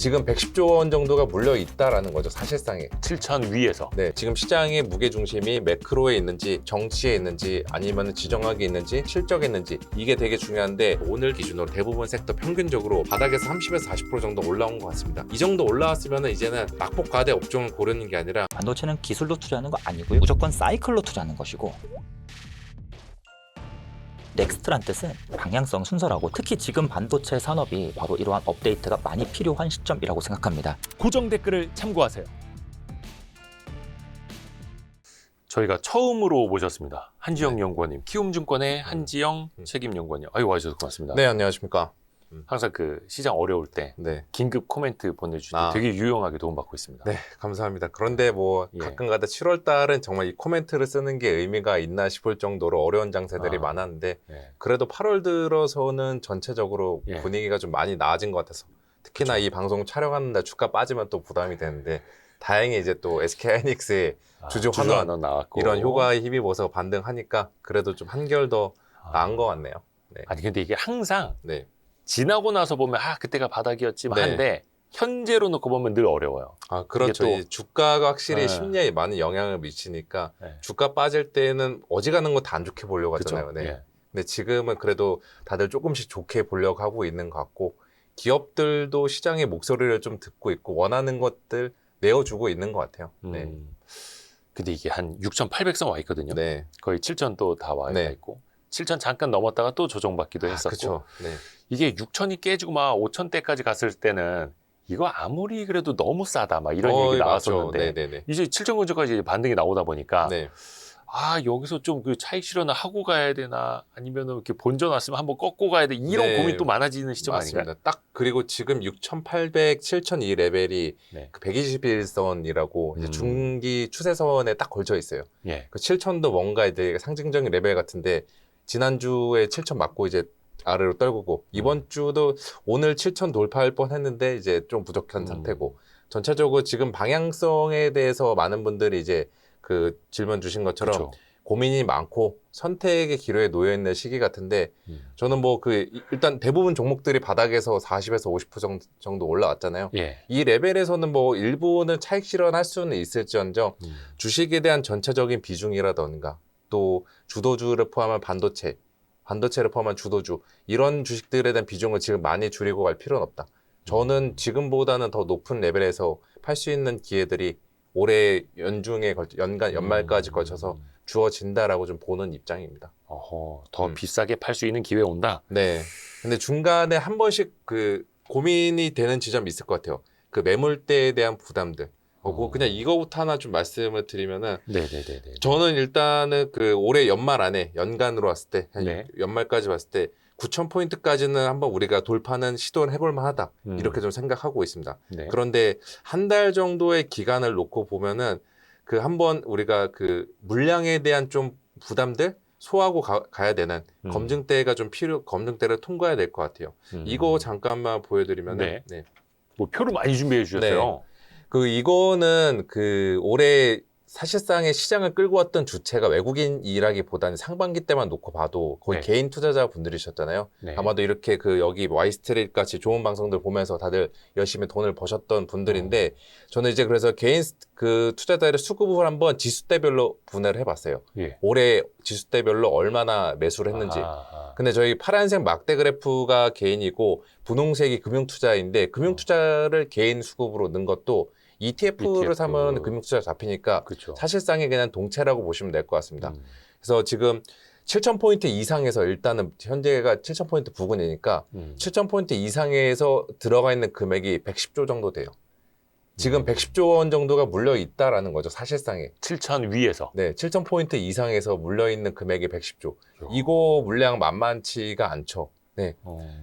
지금 110조 원 정도가 물려 있다라는 거죠, 사실상에. 7천 위에서. 네, 지금 시장의 무게 중심이 매크로에 있는지, 정치에 있는지, 아니면 지정학에 있는지, 실적에 있는지, 이게 되게 중요한데 오늘 기준으로 대부분 섹터 평균적으로 바닥에서 30에서 40% 정도 올라온 것 같습니다. 이 정도 올라왔으면 이제는 낙폭 과대 업종을 고르는 게 아니라 반도체는 기술로 투자하는 거 아니고요. 무조건 사이클로 투자하는 것이고, 넥스트란 뜻은 방향성 순서라고, 특히 지금 반도체 산업이 바로 이러한 업데이트가 많이 필요한 시점이라고 생각합니다. 고정 댓글을 참고하세요. 저희가 처음으로 모셨습니다. 한지영 연구원님, 키움증권의 한지영 책임연구원님. 아유, 와주셔서 고맙습니다. 네, 안녕하십니까. 항상 그 시장 어려울 때 네. 긴급 코멘트 보내주실 때 되게 유용하게 도움받고 있습니다. 네, 감사합니다. 그런데 뭐 예. 가끔가다 7월 달은 정말 이 코멘트를 쓰는 게 의미가 있나 싶을 정도로 어려운 장세들이 많았는데 예. 그래도 8월 들어서는 전체적으로 예. 분위기가 좀 많이 나아진 것 같아서 특히나 이 방송 촬영하는 날 주가 빠지면 또 부담이 되는데 다행히 이제 또 SK하이닉스의 주주 환원 나왔고 이런 효과에 힘입어서 반등하니까 그래도 좀 한결 더 나은 것 같네요. 네. 아니 근데 이게 항상 네. 지나고 나서 보면 그때가 바닥이었지만 네. 한데 현재로 놓고 보면 늘 어려워요. 아, 그렇죠. 이게 또- 이 주가가 확실히 네. 심리에 많은 영향을 미치니까 네. 주가 빠질 때는 어지간한 거 다 안 좋게 보려고 그쵸? 하잖아요. 네. 예. 근데 지금은 그래도 다들 조금씩 좋게 보려고 하고 있는 것 같고 기업들도 시장의 목소리를 좀 듣고 있고 원하는 것들 내어주고 있는 것 같아요. 네. 근데 이게 한 6,800선 와 있거든요. 네. 거의 7,000 또 다 와 네. 있고 7,000 잠깐 넘었다가 또 조정받기도 했었고 그렇죠. 네. 이게 6,000이 깨지고 막 5,000대까지 갔을 때는 이거 아무리 그래도 너무 싸다 막 이런 얘기 나왔었는데 네네네. 이제 7,000 근처까지 반등이 나오다 보니까 네. 여기서 좀 그 차익 실현을 하고 가야 되나 아니면은 이렇게 본전 왔으면 한번 꺾고 가야 돼 이런 네. 고민 또 많아지는 시점 맞습니다. 아닌가요? 딱 그리고 지금 6,800, 7,000 이 레벨이 네. 그 121선이라고 이제 중기 추세선에 딱 걸쳐 있어요. 예. 그 7,000도 뭔가 이제 상징적인 레벨 같은데 지난주에 7,000 맞고 이제 아래로 떨구고 이번 주도 오늘 7,000 돌파할 뻔했는데 이제 좀 부족한 상태고 전체적으로 지금 방향성에 대해서 많은 분들이 이제 그 질문 주신 것처럼 그렇죠. 고민이 많고 선택의 기로에 놓여 있는 시기 같은데 저는 뭐 그 일단 대부분 종목들이 바닥에서 40에서 50% 정도 올라왔잖아요. 예. 이 레벨에서는 뭐 일부는 차익 실현할 수는 있을지언정 주식에 대한 전체적인 비중이라던가 또 주도주를 포함한 반도체를 포함한 주도주 이런 주식들에 대한 비중을 지금 많이 줄이고 갈 필요는 없다. 저는 지금보다는 더 높은 레벨에서 팔 수 있는 기회들이 올해 연중에 연말까지 걸쳐서 주어진다라고 좀 보는 입장입니다. 더 비싸게 팔 수 있는 기회 온다. 네. 근데 중간에 한 번씩 그 고민이 되는 지점이 있을 것 같아요. 그 매물대에 대한 부담들. 그냥 이거부터 하나 좀 말씀을 드리면은 네네네. 저는 일단은 그 올해 연말 안에 연간으로 봤을 때 네. 연말까지 봤을 때 9,000포인트까지는 한번 우리가 돌파는 시도를 해볼 만하다. 이렇게 좀 생각하고 있습니다. 네. 그런데 한 달 정도의 기간을 놓고 보면은 그 한번 우리가 그 물량에 대한 좀 부담들 소화하고 가야 되는 검증대가 좀 검증대를 통과해야 될 것 같아요. 이거 잠깐만 보여드리면은 네. 뭐 표를 많이 준비해 주셨어요. 그 이거는 그 올해 사실상의 시장을 끌고 왔던 주체가 외국인이라기보다는 상반기 때만 놓고 봐도 거의 네. 개인 투자자분들이셨잖아요. 네. 아마도 이렇게 그 여기 와이스트릿 같이 좋은 방송들 보면서 다들 열심히 돈을 버셨던 분들인데 저는 이제 그래서 개인 그 투자자의 수급을 한번 지수대별로 분해를 해봤어요. 예. 올해 지수대별로 얼마나 매수를 했는지. 근데 저희 파란색 막대 그래프가 개인이고 분홍색이 금융투자인데 금융투자를 개인 수급으로 넣은 것도 ETF를 ETF. 사면 금융투자 잡히니까 그렇죠. 사실상의 그냥 동체라고 보시면 될 것 같습니다. 그래서 지금 7,000포인트 이상에서 일단은 현재가 7,000포인트 부근이니까 7,000포인트 이상에서 들어가 있는 금액이 110조 정도 돼요. 지금 110조 원 정도가 물려 있다라는 거죠, 사실상에. 7,000 위에서. 네, 7,000포인트 이상에서 물려 있는 금액이 110조. 이거 물량 만만치가 않죠. 네.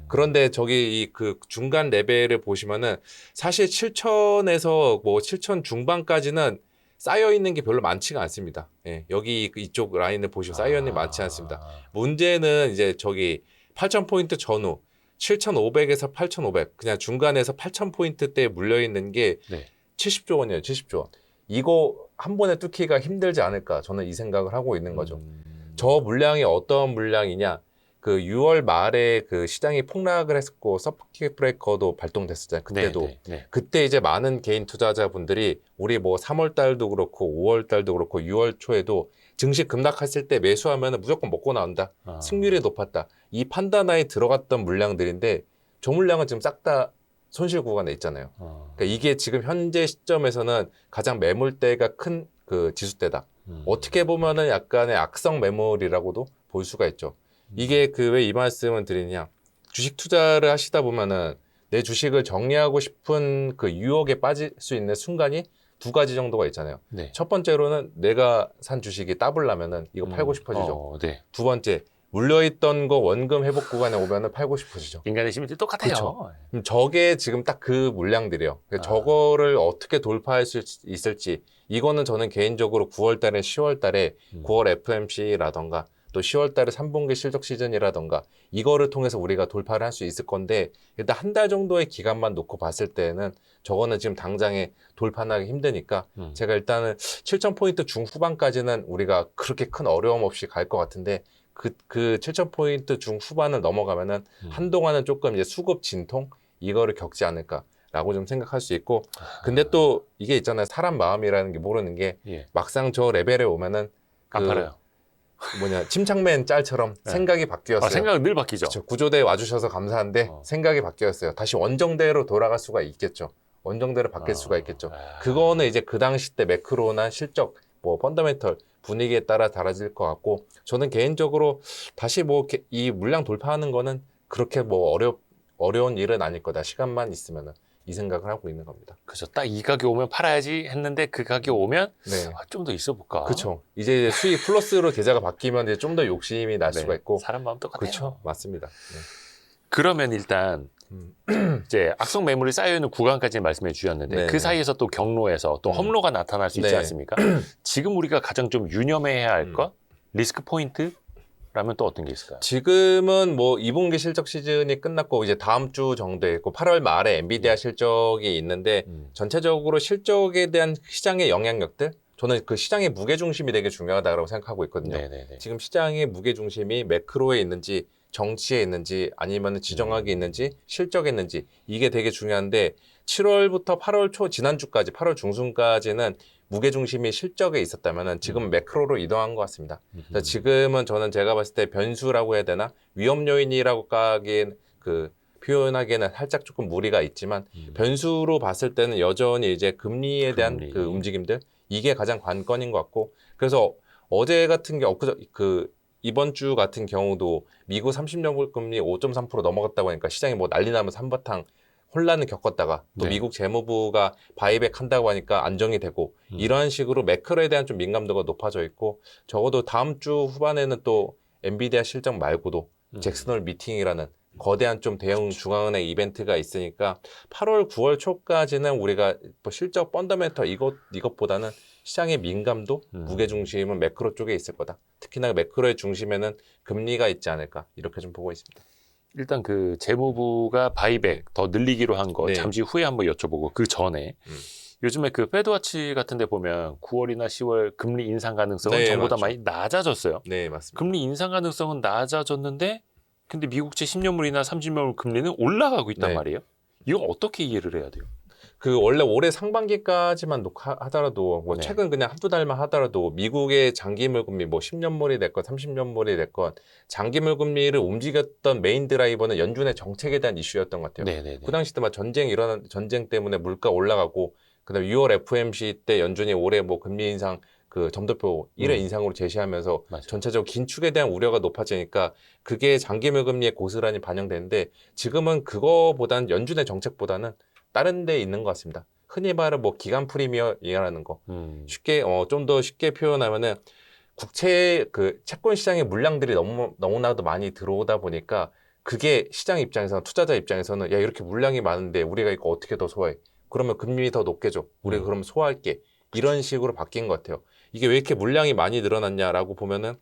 그런데 저기 이 그 중간 레벨을 보시면은 사실 7,000에서 뭐 7,000 중반까지는 쌓여 있는 게 별로 많지가 않습니다. 예, 여기 이쪽 라인을 보시면 쌓여 있는 게 많지 않습니다. 문제는 이제 저기 8,000포인트 전후 7,500에서 8,500 그냥 중간에서 8,000포인트대에 물려 있는 게 네. 70조 원이에요. 70조 원. 이거 한 번에 뚫기가 힘들지 않을까 저는 이 생각을 하고 있는 거죠. 저 물량이 어떤 물량이냐? 그 6월 말에 그 시장이 폭락을 했었고 서킷 브레이커도 발동됐었잖아요. 그때도. 네, 네, 네. 그때 이제 많은 개인 투자자분들이 우리 뭐 3월 달도 그렇고 5월 달도 그렇고 6월 초에도 증시 급락했을 때 매수하면 무조건 먹고 나온다. 아. 승률이 높았다. 이 판단하에 들어갔던 물량들인데 저 물량은 지금 싹 다 손실 구간에 있잖아요. 그러니까 이게 지금 현재 시점에서는 가장 매물대가 큰 그 지수대다. 어떻게 보면은 약간의 악성 매물이라고도 볼 수가 있죠. 이게 그 왜 이 말씀을 드리냐. 주식 투자를 하시다 보면은 내 주식을 정리하고 싶은 그 유혹에 빠질 수 있는 순간이 두 가지 정도가 있잖아요. 네. 첫 번째로는 내가 산 주식이 따블라면은 이거 팔고 싶어지죠. 네. 두 번째, 물려있던 거 원금 회복 구간에 오면은 팔고 싶어지죠. 인간의 심리도 똑같아요. 그쵸. 그럼 저게 지금 딱 그 물량들이에요. 그러니까 아. 저거를 어떻게 돌파할 수 있을지 이거는 저는 개인적으로 9월 달에 10월 달에 9월 FMC라던가 또 10월 달에 3분기 실적 시즌이라던가 이거를 통해서 우리가 돌파를 할 수 있을 건데 일단 한 달 정도의 기간만 놓고 봤을 때는 저거는 지금 당장에 돌파하기 힘드니까 제가 일단은 7,000포인트 중후반까지는 우리가 그렇게 큰 어려움 없이 갈 것 같은데 그 7,000포인트 중후반을 넘어가면은 한동안은 조금 이제 수급 진통 이거를 겪지 않을까라고 좀 생각할 수 있고 근데 또 이게 있잖아요. 사람 마음이라는 게 모르는 게 예. 막상 저 레벨에 오면은 깜팔아요. 침착맨 짤처럼 네. 생각이 바뀌었어요. 생각은 늘 바뀌죠. 그렇죠. 구조대에 와주셔서 감사한데 생각이 바뀌었어요. 다시 원정대로 돌아갈 수가 있겠죠. 원정대로 바뀔 수가 있겠죠. 그거는 이제 그 당시 때 매크로나 실적, 뭐 펀더멘털 분위기에 따라 달라질 것 같고 저는 개인적으로 다시 뭐 이 물량 돌파하는 거는 그렇게 뭐 어려운 일은 아닐 거다. 시간만 있으면은 이 생각을 하고 있는 겁니다. 그죠. 딱 이 가격이 오면 팔아야지 했는데 그 가격이 오면 네. 좀 더 있어 볼까. 그렇죠. 이제 수익 플러스로 계좌가 바뀌면 이제 좀 더 욕심이 날 네. 수가 있고. 사람 마음 똑같아요. 그렇죠. 맞습니다. 네. 그러면 일단 이제 악성 매물이 쌓여 있는 구간까지 말씀해 주셨는데 네. 그 사이에서 또 경로에서 또 험로가 나타날 수 있지 네. 않습니까? 지금 우리가 가장 좀 유념해야 할 것, 리스크 포인트라면 또 어떤 게 있을까요? 지금은 뭐 2분기 실적 시즌이 끝났고 이제 다음 주 정도에 있고 8월 말에 엔비디아 실적이 있는데 전체적으로 실적에 대한 시장의 영향력들 저는 그 시장의 무게중심이 되게 중요하다고 생각하고 있거든요. 네네네. 지금 시장의 무게중심이 매크로에 있는지 정치에 있는지 아니면 지정학에 있는지 실적에 있는지 이게 되게 중요한데 7월부터 8월 초 지난주까지 8월 중순까지는 무게중심이 실적에 있었다면 지금 매크로로 이동한 것 같습니다. 그래서 지금은 저는 제가 봤을 때 변수라고 해야 되나 위험 요인이라고 하기엔 그 표현하기에는 살짝 조금 무리가 있지만 변수로 봤을 때는 여전히 이제 금리에 대한 금리. 그 움직임들 이게 가장 관건인 것 같고 그래서 어제 같은 경우 이번 주 같은 경우도 미국 30년물 금리 5.3% 넘어갔다고 하니까 시장이 뭐 난리 나면서 한바탕 혼란을 겪었다가 또 네. 미국 재무부가 바이백 한다고 하니까 안정이 되고 이런 식으로 매크로에 대한 좀 민감도가 높아져 있고 적어도 다음 주 후반에는 또 엔비디아 실적 말고도 잭슨홀 미팅이라는 거대한 좀 대형 중앙은행 이벤트가 있으니까 8월, 9월 초까지는 우리가 뭐 실적 펀더멘털 이것보다는 시장의 민감도, 무게중심은 매크로 쪽에 있을 거다. 특히나 매크로의 중심에는 금리가 있지 않을까 이렇게 좀 보고 있습니다. 일단 그 재무부가 바이백 더 늘리기로 한 거 네. 잠시 후에 한번 여쭤보고 그 전에 요즘에 그 패드와치 같은 데 보면 9월이나 10월 금리 인상 가능성은 네, 전보다 맞죠. 많이 낮아졌어요. 네, 맞습니다. 금리 인상 가능성은 낮아졌는데 근데 미국채 10년물이나 30년물 금리는 올라가고 있단 네. 말이에요. 이거 어떻게 이해를 해야 돼요? 그 원래 올해 상반기까지만 하더라도 뭐 네. 최근 그냥 한두 달만 하더라도 미국의 장기물 금리 뭐 10년물이 됐건 30년물이 됐건 장기물 금리를 움직였던 메인 드라이버는 연준의 정책에 대한 이슈였던 것 같아요. 네네네. 그 당시 때만 전쟁 때문에 물가 올라가고 그다음에 6월 FOMC 때 연준이 올해 뭐 금리 인상 그 점도표 1회 인상으로 제시하면서 맞아요. 전체적으로 긴축에 대한 우려가 높아지니까 그게 장기물 금리에 고스란히 반영되는데 지금은 그거보다는 연준의 정책보다는 다른 데 있는 것 같습니다. 흔히 말하는 뭐 기간 프리미엄이라는 거 쉽게 좀 더 쉽게 표현하면은 국채 그 채권 시장의 물량들이 너무나도 많이 들어오다 보니까 그게 시장 입장에서는 투자자 입장에서는 야 이렇게 물량이 많은데 우리가 이거 어떻게 더 소화해? 그러면 금리 더 높게 줘. 우리가 그럼 소화할게. 이런 식으로 바뀐 것 같아요. 이게 왜 이렇게 물량이 많이 늘어났냐라고 보면은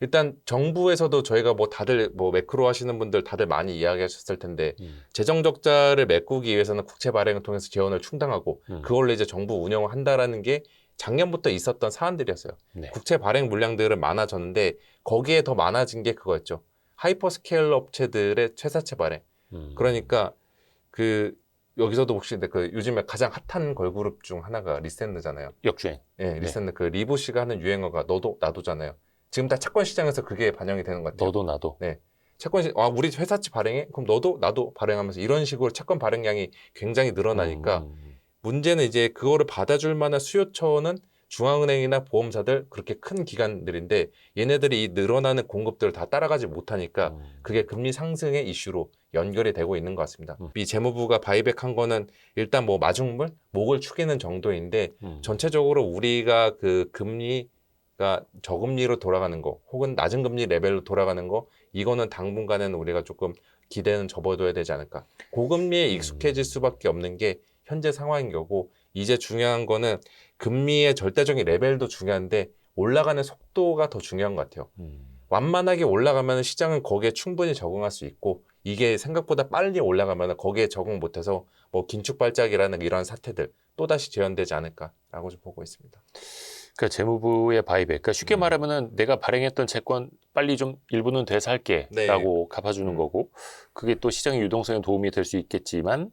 일단 정부에서도 저희가 뭐 다들 뭐 매크로 하시는 분들 다들 많이 이야기하셨을 텐데 재정 적자를 메꾸기 위해서는 국채 발행을 통해서 재원을 충당하고 그걸로 이제 정부 운영을 한다라는 게 작년부터 있었던 사안들이었어요. 네. 국채 발행 물량들은 많아졌는데 거기에 더 많아진 게 그거였죠. 하이퍼스케일러 업체들의 최사채 발행. 그러니까 그 여기서도 혹시 그 요즘에 가장 핫한 걸그룹 중 하나가 리센드잖아요. 역주행. 네, 리센드 그 리브 씨가 하는 유행어가 너도 나도잖아요. 지금 다 채권 시장에서 그게 반영이 되는 것 같아요. 너도 나도. 네. 채권 우리 회사채 발행해? 그럼 너도 나도 발행하면서 이런 식으로 채권 발행량이 굉장히 늘어나니까 문제는 이제 그거를 받아줄 만한 수요처는 중앙은행이나 보험사들 그렇게 큰 기관들인데 얘네들이 이 늘어나는 공급들을 다 따라가지 못하니까 그게 금리 상승의 이슈로 연결이 되고 있는 것 같습니다. 이 재무부가 바이백한 거는 일단 뭐 마중물, 목을 축이는 정도인데 전체적으로 우리가 그 금리가 저금리로 돌아가는 거 혹은 낮은 금리 레벨로 돌아가는 거 이거는 당분간은 우리가 조금 기대는 접어둬야 되지 않을까. 고금리에 익숙해질 수밖에 없는 게 현재 상황인 거고 이제 중요한 거는 금리의 절대적인 레벨도 중요한데 올라가는 속도가 더 중요한 것 같아요. 완만하게 올라가면 시장은 거기에 충분히 적응할 수 있고 이게 생각보다 빨리 올라가면 거기에 적응 못해서 뭐 긴축발작이라는 이런 사태들 또다시 재현되지 않을까라고 좀 보고 있습니다. 그러니까 재무부의 바이백. 그러니까 쉽게 말하면은 내가 발행했던 채권 빨리 좀 일부는 되살게라고 네. 갚아주는 거고 그게 또 시장의 유동성에 도움이 될 수 있겠지만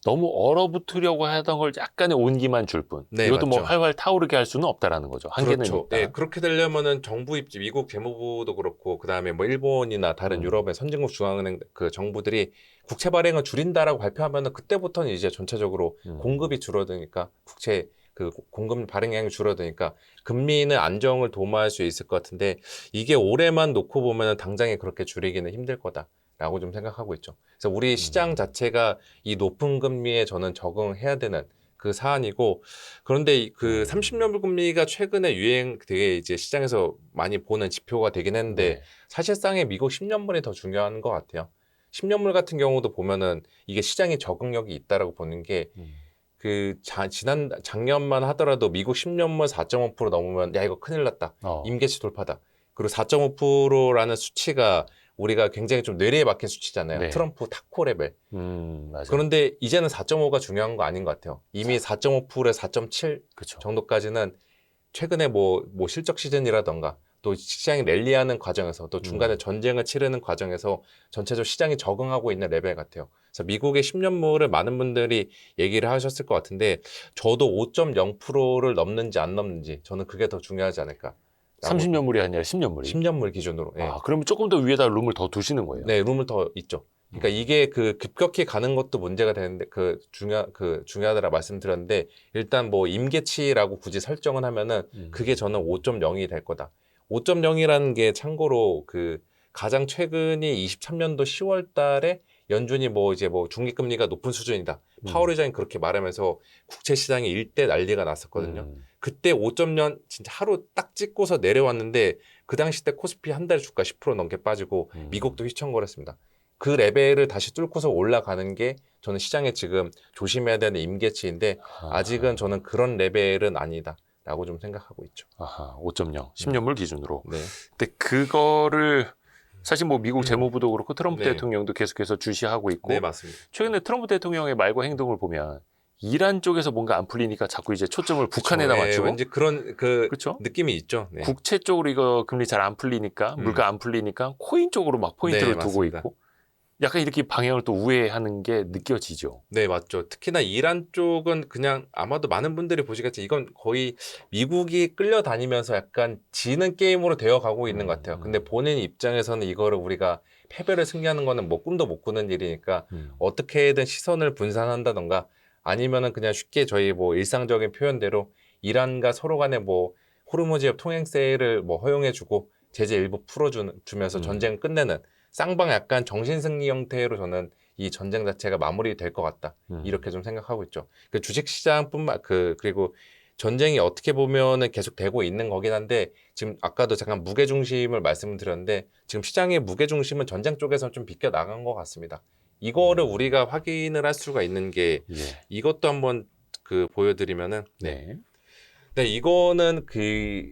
너무 얼어붙으려고 하던 걸 약간의 온기만 줄 뿐. 네, 이것도 뭐 맞죠. 활활 타오르게 할 수는 없다라는 거죠. 한계는 그렇죠. 있다. 네, 그렇게 되려면은 정부 입지, 미국 재무부도 그렇고 그다음에 뭐 일본이나 다른 유럽의 선진국 중앙은행 그 정부들이 국채 발행을 줄인다라고 발표하면은 그때부터는 이제 전체적으로 공급이 줄어드니까 국채 그 공급 발행량이 줄어드니까 금리는 안정을 도모할 수 있을 것 같은데 이게 올해만 놓고 보면은 당장에 그렇게 줄이기는 힘들 거다라고 좀 생각하고 있죠. 그래서 우리 시장 자체가 이 높은 금리에 저는 적응해야 되는 그 사안이고 그런데 그 30년물 금리가 최근에 유행 되게 이제 시장에서 많이 보는 지표가 되긴 했는데 사실상의 미국 10년물이 더 중요한 것 같아요. 10년물 같은 경우도 보면은 이게 시장에 적응력이 있다라고 보는 게 그 작년만 하더라도 미국 10년물 4.5% 넘으면 야 이거 큰일 났다. 임계치 돌파다. 그리고 4.5%라는 수치가 우리가 굉장히 좀 뇌리에 박힌 수치잖아요. 네. 트럼프 탁코 레벨. 맞아요. 그런데 이제는 4.5가 중요한 거 아닌 것 같아요. 이미 4.5%에 4.7 그렇죠. 정도까지는 최근에 뭐 실적 시즌이라던가 또 시장이 랠리하는 과정에서 또 중간에 전쟁을 치르는 과정에서 전체적으로 시장이 적응하고 있는 레벨 같아요. 그래서 미국의 10년물을 많은 분들이 얘기를 하셨을 것 같은데 저도 5.0%를 넘는지 안 넘는지 저는 그게 더 중요하지 않을까. 30년물이 아니라 10년물이. 10년물 기준으로. 네. 아, 그러면 조금 더 위에다 룸을 더 두시는 거예요. 네, 룸을 더 있죠. 그러니까 이게 그 급격히 가는 것도 문제가 되는데 중요하다라 말씀드렸는데 일단 뭐 임계치라고 굳이 설정을 하면은 그게 저는 5.0이 될 거다. 5.0이라는 게 참고로 그 가장 최근이 23년도 10월 달에 연준이 뭐 이제 뭐 중기금리가 높은 수준이다. 파월 의장이 그렇게 말하면서 국채 시장이 일대 난리가 났었거든요. 그때 5.0 진짜 하루 딱 찍고서 내려왔는데 그 당시 때 코스피 한 달에 주가 10% 넘게 빠지고 미국도 휘청거렸습니다. 그 레벨을 다시 뚫고서 올라가는 게 저는 시장에 지금 조심해야 되는 임계치인데 아직은 저는 그런 레벨은 아니다라고 좀 생각하고 있죠. 아하, 5.0, 10년물 기준으로. 네. 근데 그거를 사실 뭐 미국 재무부도 그렇고 트럼프 네. 대통령도 계속해서 주시하고 있고 네, 맞습니다. 최근에 트럼프 대통령의 말과 행동을 보면 이란 쪽에서 뭔가 안 풀리니까 자꾸 이제 초점을 북한에다 네, 맞추고 왠지 그런 그 그렇죠? 느낌이 있죠. 네. 국채 쪽으로 이거 금리 잘 안 풀리니까 물가 안 풀리니까 코인 쪽으로 막 포인트를 네, 두고 맞습니다. 있고 약간 이렇게 방향을 또 우회하는 게 느껴지죠. 네, 맞죠. 특히나 이란 쪽은 그냥 아마도 많은 분들이 보시겠지만 이건 거의 미국이 끌려다니면서 약간 지는 게임으로 되어가고 있는 것 같아요. 근데 본인 입장에서는 이거를 우리가 패배를 승리하는 거는 뭐 꿈도 못 꾸는 일이니까 어떻게든 시선을 분산한다던가 아니면은 그냥 쉽게 저희 뭐 일상적인 표현대로 이란과 서로 간에 뭐 호르무즈협 통행세를 뭐 허용해주고 제재 일부 풀어주면서 전쟁을 끝내는 쌍방 약간 정신승리 형태로 저는 이 전쟁 자체가 마무리될 것 같다. 이렇게 좀 생각하고 있죠. 그 주식시장뿐만 그리고 전쟁이 어떻게 보면은 계속 되고 있는 거긴 한데 지금 아까도 잠깐 무게중심을 말씀드렸는데 지금 시장의 무게중심은 전쟁 쪽에서 좀 비껴 나간 것 같습니다. 이거를 우리가 확인을 할 수가 있는 게 예. 이것도 한번 그 보여드리면은 네. 네, 이거는 그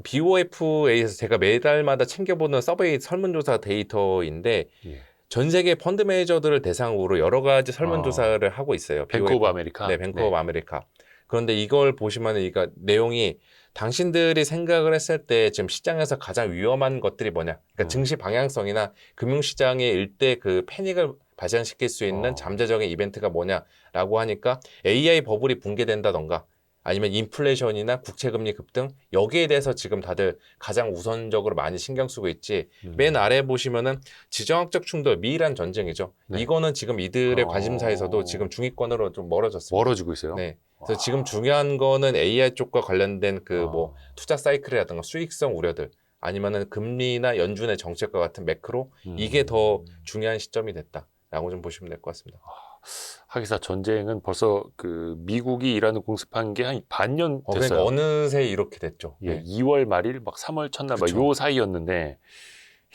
BOFA에서 제가 매달마다 챙겨보는 서베이 설문조사 데이터인데 예. 전 세계 펀드 매니저들을 대상으로 여러 가지 설문조사를 하고 있어요. 뱅크 오브 아메리카. 네, 뱅크 오브 아메리카. 그런데 이걸 보시면은 이거 내용이 당신들이 생각을 했을 때 지금 시장에서 가장 위험한 것들이 뭐냐? 그러니까 증시 방향성이나 금융시장의 일대 그 패닉을 발생시킬 수 있는 잠재적인 이벤트가 뭐냐라고 하니까 AI 버블이 붕괴된다던가 아니면 인플레이션이나 국채금리 급등 여기에 대해서 지금 다들 가장 우선적으로 많이 신경 쓰고 있지. 맨 아래 보시면은 지정학적 충돌, 미이란 전쟁이죠. 네. 이거는 지금 이들의 관심사에서도 지금 중위권으로 좀 멀어졌습니다. 멀어지고 있어요. 네. 그래서 지금 중요한 거는 AI 쪽과 관련된 그 뭐 아. 투자 사이클이라든가 수익성 우려들 아니면은 금리나 연준의 정책과 같은 매크로 이게 더 중요한 시점이 됐다라고 좀 보시면 될 것 같습니다. 하기사 전쟁은 벌써 그 미국이 이란을 공습한 게 한 반년 그러니까 됐어요. 어느새 이렇게 됐죠. 예, 네. 2월 말일 막 3월 첫날 막 그쵸. 요 사이였는데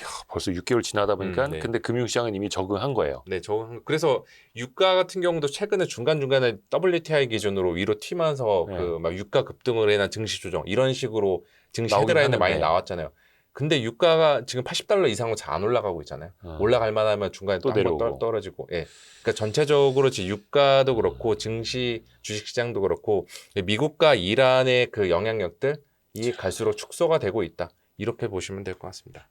야, 벌써 6개월 지나다 보니까 네. 근데 금융시장은 이미 적응한 거예요. 네, 그래서 유가 같은 경우도 최근에 중간중간에 WTI 기준으로 위로 튀면서 네. 그 막 유가 급등으로 인한 증시 조정 이런 식으로 증시 나오긴 헤드라인에 많이 하는데. 나왔잖아요. 근데 유가가 지금 $80 이상으로 잘 안 올라가고 있잖아요. 올라갈 만하면 중간에 또 또 한번 내려오고. 떨어지고. 예. 그러니까 전체적으로 지금 유가도 그렇고 증시 주식시장도 그렇고 미국과 이란의 그 영향력들이 갈수록 축소가 되고 있다. 이렇게 보시면 될 것 같습니다.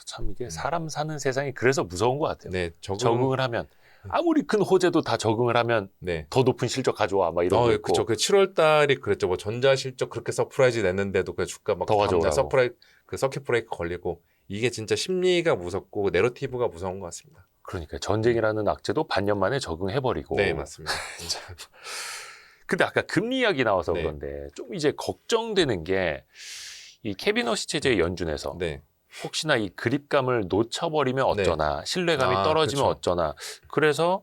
참 이게 사람 사는 세상이 그래서 무서운 것 같아요. 네, 적응을 하면 아무리 큰 호재도 다 적응을 하면 네. 더 높은 실적 가져와 막 이런 거 있고. 그쵸. 그 7월 달이 그랬죠. 뭐 전자 실적 그렇게 서프라이즈 냈는데도 그 주가 막 더 가져오라고. 그 서킷 브레이크 걸리고 이게 진짜 심리가 무섭고 내러티브가 무서운 것 같습니다. 그러니까 전쟁이라는 악재도 반년 만에 적응해버리고. 네, 맞습니다. 근데 아까 금리 이야기 나와서 네. 그런데 좀 이제 걱정되는 게 이 캐빈 허시 체제의 연준에서 네. 혹시나 이 그립감을 놓쳐버리면 어쩌나 신뢰감이 떨어지면 그쵸. 어쩌나 그래서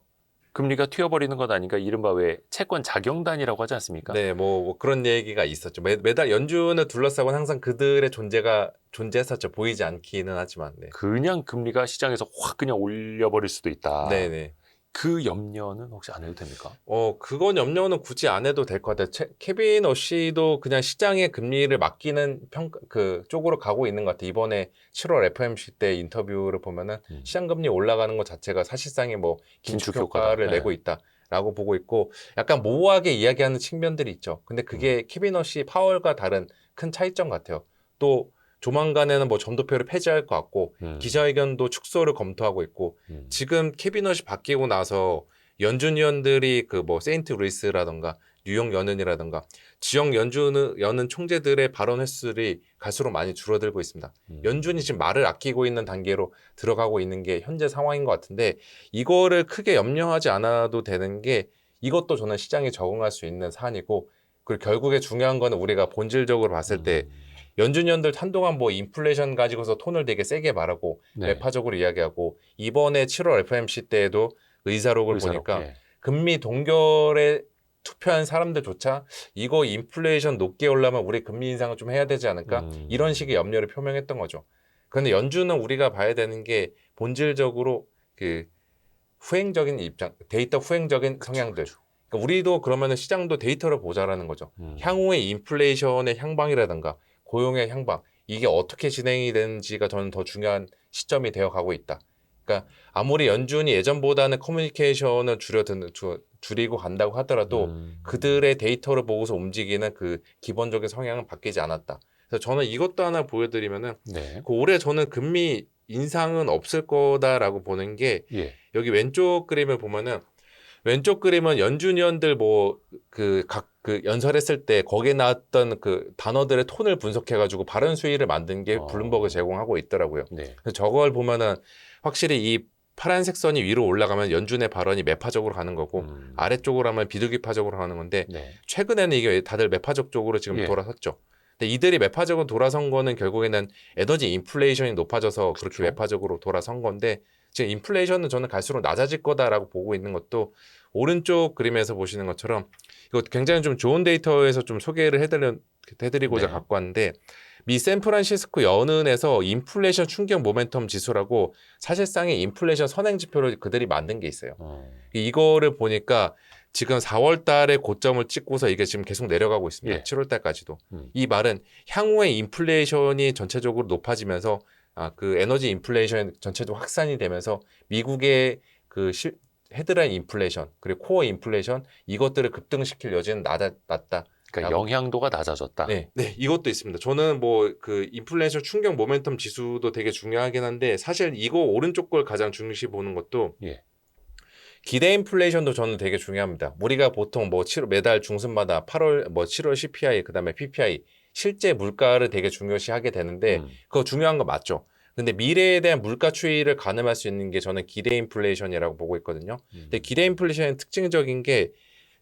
금리가 튀어버리는 것 아닌가 이른바 왜 채권 자경단이라고 하지 않습니까? 네, 뭐 그런 얘기가 있었죠. 매달 연준을 둘러싸고는 항상 그들의 존재가 존재했었죠. 보이지 않기는 하지만. 네. 그냥 금리가 시장에서 확 그냥 올려버릴 수도 있다. 네, 네. 그 염려는 혹시 안 해도 됩니까? 그건 염려는 굳이 안 해도 될 것 같아요. 케빈 어시도 그냥 시장의 금리를 맡기는 그 쪽으로 가고 있는 것 같아요. 이번에 7월 FOMC 때 인터뷰를 보면은 시장 금리 올라가는 것 자체가 사실상의 뭐 긴축 효과를 네. 내고 있다라고 보고 있고 약간 모호하게 이야기하는 측면들이 있죠. 근데 그게 케빈 어시 파월과 다른 큰 차이점 같아요. 또 조만간에는 뭐 점도표를 폐지할 것 같고 기자회견도 축소를 검토하고 있고 지금 캐비넛이 바뀌고 나서 연준 위원들이 그 뭐 세인트 루이스라던가 뉴욕 연은이라던가 지역 연은 총재들의 발언 횟수들이 갈수록 많이 줄어들고 있습니다. 연준이 지금 말을 아끼고 있는 단계로 들어가고 있는 게 현재 상황인 것 같은데 이거를 크게 염려하지 않아도 되는 게 이것도 저는 시장에 적응할 수 있는 사안이고 그리고 결국에 중요한 거는 우리가 본질적으로 봤을 때 연준위원들 한동안 뭐 인플레이션 가지고서 톤을 되게 세게 말하고 네. 매파적으로 이야기하고 이번에 7월 FOMC 때에도 의사록을 보니까 예. 금리 동결에 투표한 사람들조차 이거 인플레이션 높게 올라면 우리 금리 인상을 좀 해야 되지 않을까 이런 식의 염려를 표명했던 거죠. 그런데 연준은 우리가 봐야 되는 게 본질적으로 그 후행적인 입장, 데이터 후행적인 성향들. 그러니까 우리도 그러면은 시장도 데이터를 보자라는 거죠. 향후의 인플레이션의 향방이라든가 고용의 향방 이게 어떻게 진행이 되는지가 저는 더 중요한 시점이 되어 가고 있다. 그러니까 아무리 연준이 예전보다는 커뮤니케이션을 줄이고 간다고 하더라도 그들의 데이터를 보고서 움직이는 그 기본적인 성향은 바뀌지 않았다. 그래서 저는 이것도 하나 보여드리면은 네. 그 올해 저는 금리 인상은 없을 거다라고 보는 게 예. 여기 왼쪽 그림을 보면은 왼쪽 그림은 연준 위원들 뭐 그 연설했을 때 거기에 나왔던 그 단어들의 톤을 분석해가지고 발언 수위를 만든 게 블룸버그 제공하고 있더라고요. 네. 그래서 저걸 보면은 확실히 이 파란색 선이 위로 올라가면 연준의 발언이 매파적으로 가는 거고 아래쪽으로 하면 비둘기파적으로 가는 건데 네. 최근에는 이게 다들 매파적 쪽으로 지금 예. 돌아섰죠. 근데 이들이 매파적으로 돌아선 거는 결국에는 에너지 인플레이션이 높아져서 그렇게 그렇죠. 매파적으로 돌아선 건데 지금 인플레이션은 저는 갈수록 낮아질 거다라고 보고 있는 것도 오른쪽 그림에서 보시는 것처럼 이거 굉장히 좀 좋은 데이터에서 좀 소개를 해드리고자 네. 갖고 왔는데 미 샌프란시스코 연은에서 인플레이션 충격 모멘텀 지수라고 사실상의 인플레이션 선행 지표를 그들이 만든 게 있어요. 이거를 보니까 지금 4월 달에 고점을 찍고서 이게 지금 계속 내려가고 있습니다. 예. 7월 달까지도. 이 말은 향후에 인플레이션이 전체적으로 높아지면서 그 에너지 인플레이션 전체적으로 확산이 되면서 미국의 그 헤드라인 인플레이션 그리고 코어 인플레이션 이것들을 급등시킬 여지는 낮다. 그러니까 영향도가 낮아졌다. 네, 이것도 있습니다. 저는 뭐 그 인플레이션 충격 모멘텀 지수도 되게 중요하긴 한데 사실 이거 오른쪽 걸 가장 중시 보는 것도 예. 기대 인플레이션도 저는 되게 중요합니다. 우리가 보통 뭐 매달 중순마다 8월 뭐 7월 CPI 그다음에 PPI 실제 물가를 되게 중요시하게 되는데 그거 중요한 거 맞죠. 근데 미래에 대한 물가 추이를 가늠할 수 있는 게 저는 기대 인플레이션이라고 보고 있거든요. 근데 기대 인플레이션의 특징적인 게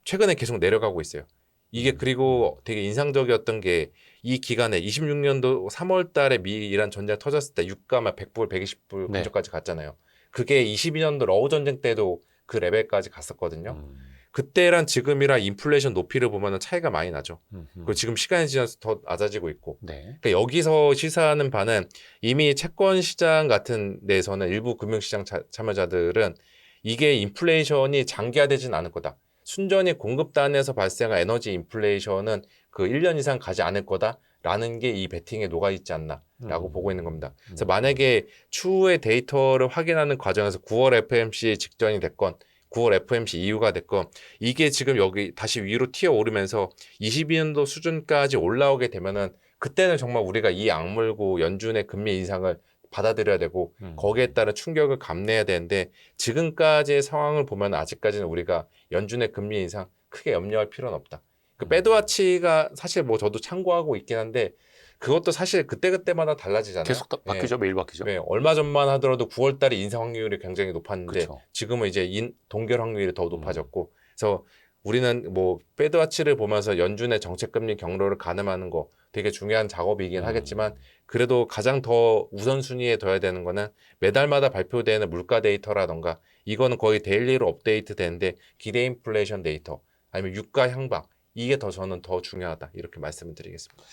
최근에 계속 내려가고 있어요. 이게 그리고 되게 인상적이었던 게 이 기간에 26년도 3월 달에 미-이란 전쟁 터졌을 때 유가 막 100불, 120불 네. 근처까지 갔잖아요. 그게 22년도 러우 전쟁 때도 그 레벨까지 갔었거든요. 그때랑 지금이랑 인플레이션 높이를 보면 차이가 많이 나죠. 그리고 지금 시간이 지나서 더 낮아지고 있고. 네. 그러니까 여기서 시사하는 바는 이미 채권 시장 같은 데서는 일부 금융시장 참여자들은 이게 인플레이션이 장기화되진 않을 거다. 순전히 공급단에서 발생한 에너지 인플레이션은 그 1년 이상 가지 않을 거다라는 게 이 베팅에 녹아있지 않나라고 보고 있는 겁니다. 그래서 만약에 추후의 데이터를 확인하는 과정에서 9월 FMC 직전이 됐건 9월 FMC 이후가 됐건 이게 지금 여기 다시 위로 튀어오르면서 22년도 수준까지 올라오게 되면은 그때는 정말 우리가 이 악물고 연준의 금리 인상을 받아들여야 되고 거기에 따른 충격을 감내해야 되는데 지금까지의 상황을 보면 아직까지는 우리가 연준의 금리 인상 크게 염려할 필요는 없다. 그 배드와치가 사실 뭐 저도 참고하고 있긴 한데 그것도 사실 그때그때마다 달라지잖아요. 계속 바뀌죠. 매일 바뀌죠. 네, 얼마 전만 하더라도 9월 달에 인상 확률이 굉장히 높았는데 그쵸. 지금은 이제 동결 확률이 더 높아졌고 그래서 우리는 뭐 배드와치를 보면서 연준의 정책금리 경로를 가늠하는 거 되게 중요한 작업이긴 하겠지만 그래도 가장 더 우선순위에 둬야 되는 거는 매달마다 발표되는 물가 데이터라던가 이거는 거의 데일리로 업데이트 되는데 기대 인플레이션 데이터 아니면 유가 향방 이게 더 저는 더 중요하다 이렇게 말씀을 드리겠습니다.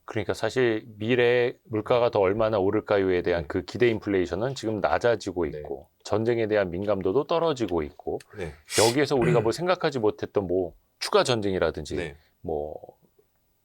그러니까 사실 미래 물가가 더 얼마나 오를까요에 대한 그 기대 인플레이션은 지금 낮아지고 있고 전쟁에 대한 민감도도 떨어지고 있고 여기에서 우리가 뭐 생각하지 못했던 뭐 추가 전쟁이라든지 뭐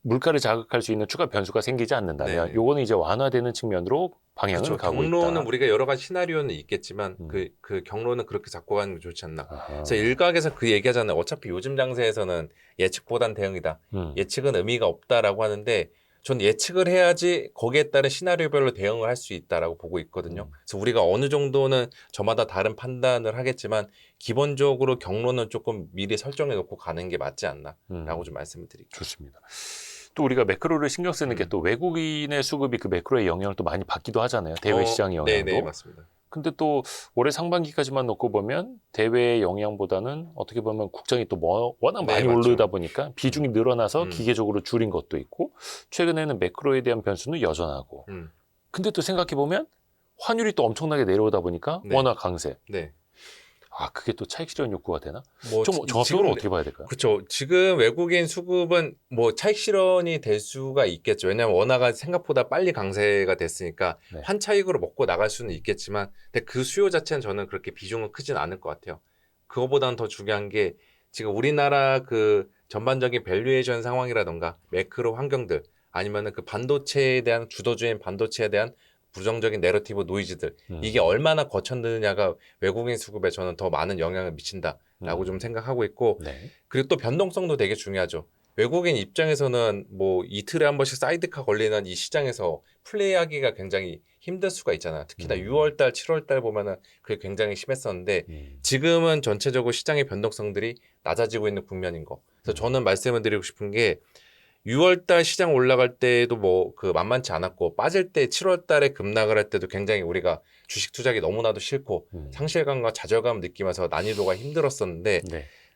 물가를 자극할 수 있는 추가 변수가 생기지 않는다면 요거는 이제 완화되는 측면으로 방향을 그렇죠. 가고 경로는 있다. 우리가 여러 가지 시나리오는 있겠지만 그 경로는 그렇게 잡고 가는 게 좋지 않나. 아하. 그래서 일각에서 그 얘기하잖아요. 어차피 요즘 장세에서는 예측보단 대응이다. 예측은 의미가 없다라고 하는데 전 예측을 해야지 거기에 따른 시나리오별로 대응을 할 수 있다라고 보고 있거든요. 그래서 우리가 어느 정도는 저마다 다른 판단을 하겠지만 기본적으로 경로는 조금 미리 설정해 놓고 가는 게 맞지 않나라고 좀 말씀을 드릴게요. 좋습니다. 또 우리가 매크로를 신경 쓰는 게 또 외국인의 수급이 그 매크로의 영향을 또 많이 받기도 하잖아요. 대외 시장의 영향도. 네, 맞습니다. 근데 또 올해 상반기까지만 놓고 보면 대외의 영향보다는 어떻게 보면 국장이 또 워낙 많이 맞죠. 오르다 보니까 비중이 늘어나서 기계적으로 줄인 것도 있고 최근에는 매크로에 대한 변수는 여전하고 근데 또 생각해 보면 환율이 또 엄청나게 내려오다 보니까 워낙 강세. 네. 아 그게 또 차익 실현 욕구가 되나? 뭐 좀 정확적으로 어떻게 봐야 될까요? 그렇죠. 지금 외국인 수급은 뭐 차익 실현이 될 수가 있겠죠. 왜냐하면 원화가 생각보다 빨리 강세가 됐으니까 환차익으로 먹고 나갈 수는 있겠지만 근데 그 수요 자체는 저는 그렇게 비중은 크진 않을 것 같아요. 그거보다는 더 중요한 게 지금 우리나라 그 전반적인 밸류에이션 상황이라던가 매크로 환경들 아니면은 그 반도체에 대한 주도주인 반도체에 대한 부정적인 내러티브 노이즈들 이게 얼마나 거쳤느냐가 외국인 수급에 저는 더 많은 영향을 미친다라고 좀 생각하고 있고 그리고 또 변동성도 되게 중요하죠. 외국인 입장에서는 뭐 이틀에 한 번씩 사이드카 걸리는 이 시장에서 플레이하기가 굉장히 힘들 수가 있잖아요. 특히나 6월달, 7월달 보면은 그게 굉장히 심했었는데 지금은 전체적으로 시장의 변동성들이 낮아지고 있는 국면인 거. 그래서 저는 말씀을 드리고 싶은 게 6월달 시장 올라갈 때도 뭐 그 만만치 않았고 빠질 때 7월달에 급락을 할 때도 굉장히 우리가 주식 투자하기 너무나도 싫고 상실감과 좌절감 느끼면서 난이도가 힘들었었는데